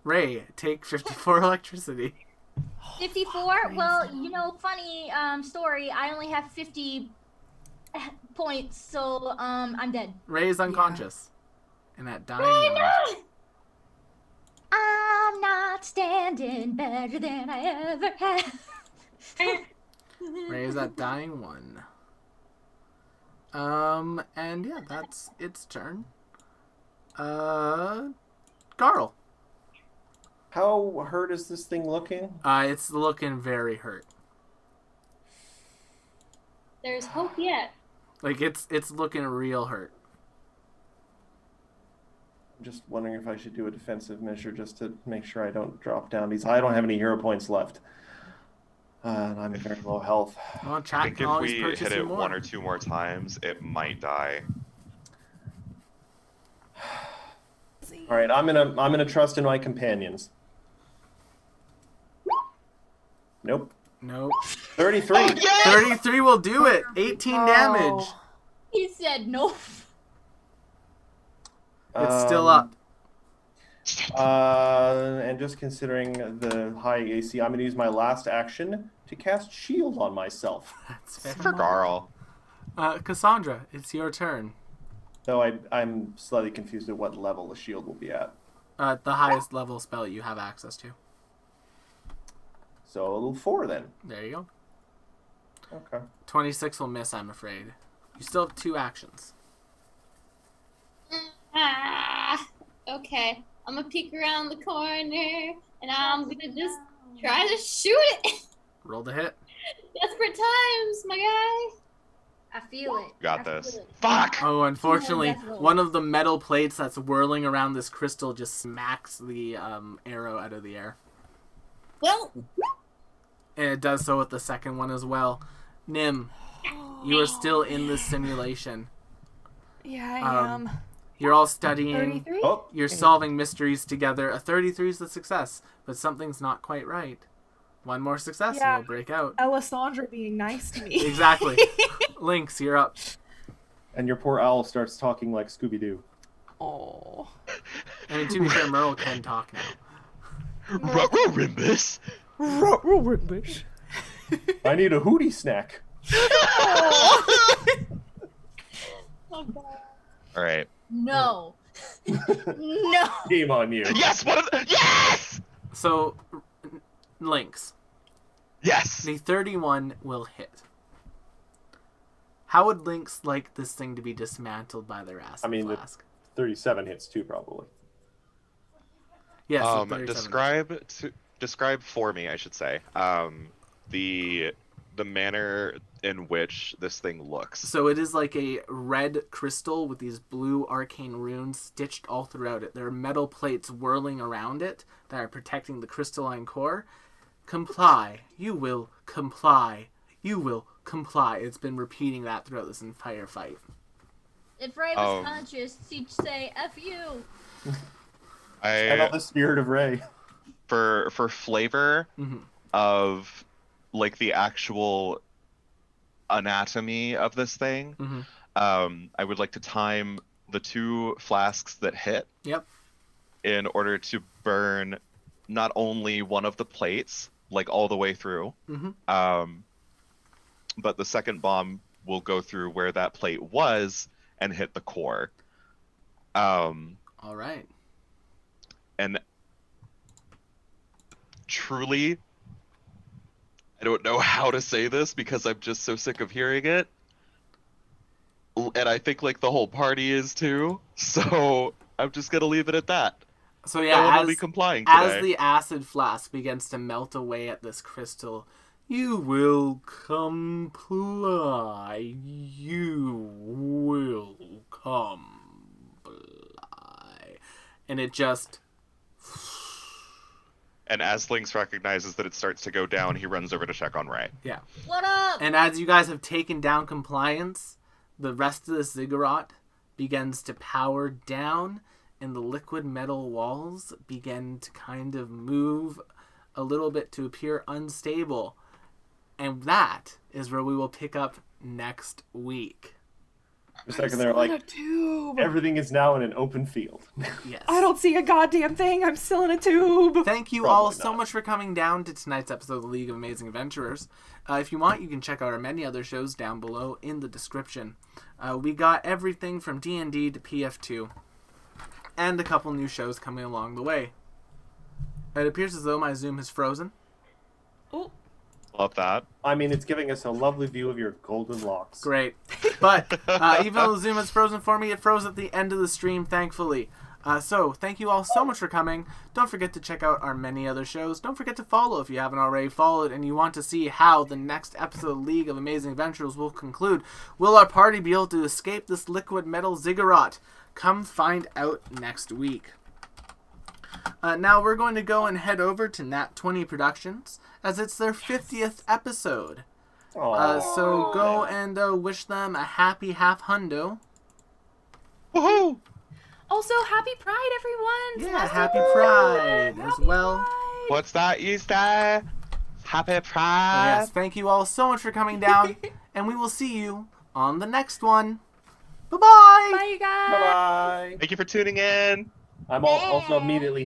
Ray, take 54 electricity. 54? Well, funny story. I only have 50 points, so I'm dead. Ray is unconscious. And at dying one. I'm not standing better than I ever have. Ray is at dying one. And yeah, that's its turn. Garl. How hurt is this thing looking? It's looking very hurt. There's hope yet. Like it's looking real hurt. I'm just wondering if I should do a defensive measure just to make sure I don't drop down these. I don't have any hero points left. And I'm very low health. Well, I chat think can if always we purchase hit you it more. 1 or 2 more times, it might die. All right, I'm gonna trust in my companions. Nope. Nope. 33. Oh, yes! 33 will do it. 18 damage. Oh. He said no. It's still up. And just considering the high AC, I'm gonna use my last action to cast shield on myself. That's fair. For Garl. Cassandra, it's your turn. Though I'm slightly confused at what level the shield will be at. The highest level spell you have access to. So a little 4 then. There you go. Okay. 26 will miss, I'm afraid. You still have 2 actions. Okay. I'm gonna peek around the corner, and I'm gonna just try to shoot it. Roll the hit. Desperate times, my guy. I feel it. Got I feel this. it. Fuck! Oh, unfortunately, death roll. one of the metal plates that's whirling around this crystal just smacks the arrow out of the air. Well, And it does so with the second one as well. Nim, you are still in this simulation. Yeah, I Um, am. You're all studying. 33? Oh, You're solving mysteries together. A 33 is a success, but something's not quite right. One more success Yeah. and you'll break out. Alessandra being nice to me. Exactly. Lynx, you're up. and your poor owl starts talking like Scooby-Doo. Oh. I mean, to be fair, Merle can talk now. Rimbus! I need a hootie snack. Alright. No. No. Game on you. Yes! Yes! So, Lynx, Yes. The 31 will hit. How would Lynx like this thing to be dismantled by their acid I mean, the flask? 37 hits too, probably. Yes. the 37 describe for me, I should say, the manner in which this thing looks. So it is like a red crystal with these blue arcane runes stitched all throughout it. There are metal plates whirling around it that are protecting the crystalline core. Comply. You will comply. You will comply. It's been repeating that throughout this entire fight. If Ray was conscious, he'd say, F you. I know the spirit of Ray. For flavor of like the actual anatomy of this thing, I would like to time the 2 flasks that hit. Yep. In order to burn not only one of the plates, like all the way through, but the second bomb will go through where that plate was and hit the core. All right. And truly, I don't know how to say this because I'm just so sick of hearing it. And I think like the whole party is too. So I'm just going to leave it at that. So yeah, no one will be complying today. As the acid flask begins to melt away at this crystal, you will comply. You will comply. And it just... And as Lynx recognizes that it starts to go down, he runs over to check on Ray. Yeah. What up? And as you guys have taken down compliance, the rest of the ziggurat begins to power down, and the liquid metal walls begin to kind of move a little bit to appear unstable. And that is where we will pick up next week. For a second there, like, everything is now in an open field. Yes. I don't see a goddamn thing. I'm still in a tube. Thank you all so much for coming down to tonight's episode of the League of Amazing Adventurers. If you want, you can check out our many other shows down below in the description. We got everything from D&D to PF2, and a couple new shows coming along the way. It appears as though my Zoom has frozen. Oh. Love that. I mean, it's giving us a lovely view of your golden locks. Great. But even though the Zoom is frozen for me, it froze at the end of the stream, thankfully. So, thank you all so much for coming. Don't forget to check out our many other shows. Don't forget to follow if you haven't already followed and you want to see how the next episode of League of Amazing Adventurers will conclude. Will our party be able to escape this liquid metal ziggurat? Come find out next week. Now we're going to go and head over to Nat 20 Productions, as it's their 50th episode. So go and wish them a happy half hundo. Woohoo! Also, happy Pride, everyone! Yeah, happy Pride as well. Pride. What's that you say? Happy Pride! Yes, thank you all so much for coming down, and we will see you on the next one. Bye-bye! Bye, you guys! Bye-bye! Thank you for tuning in! I'm also immediately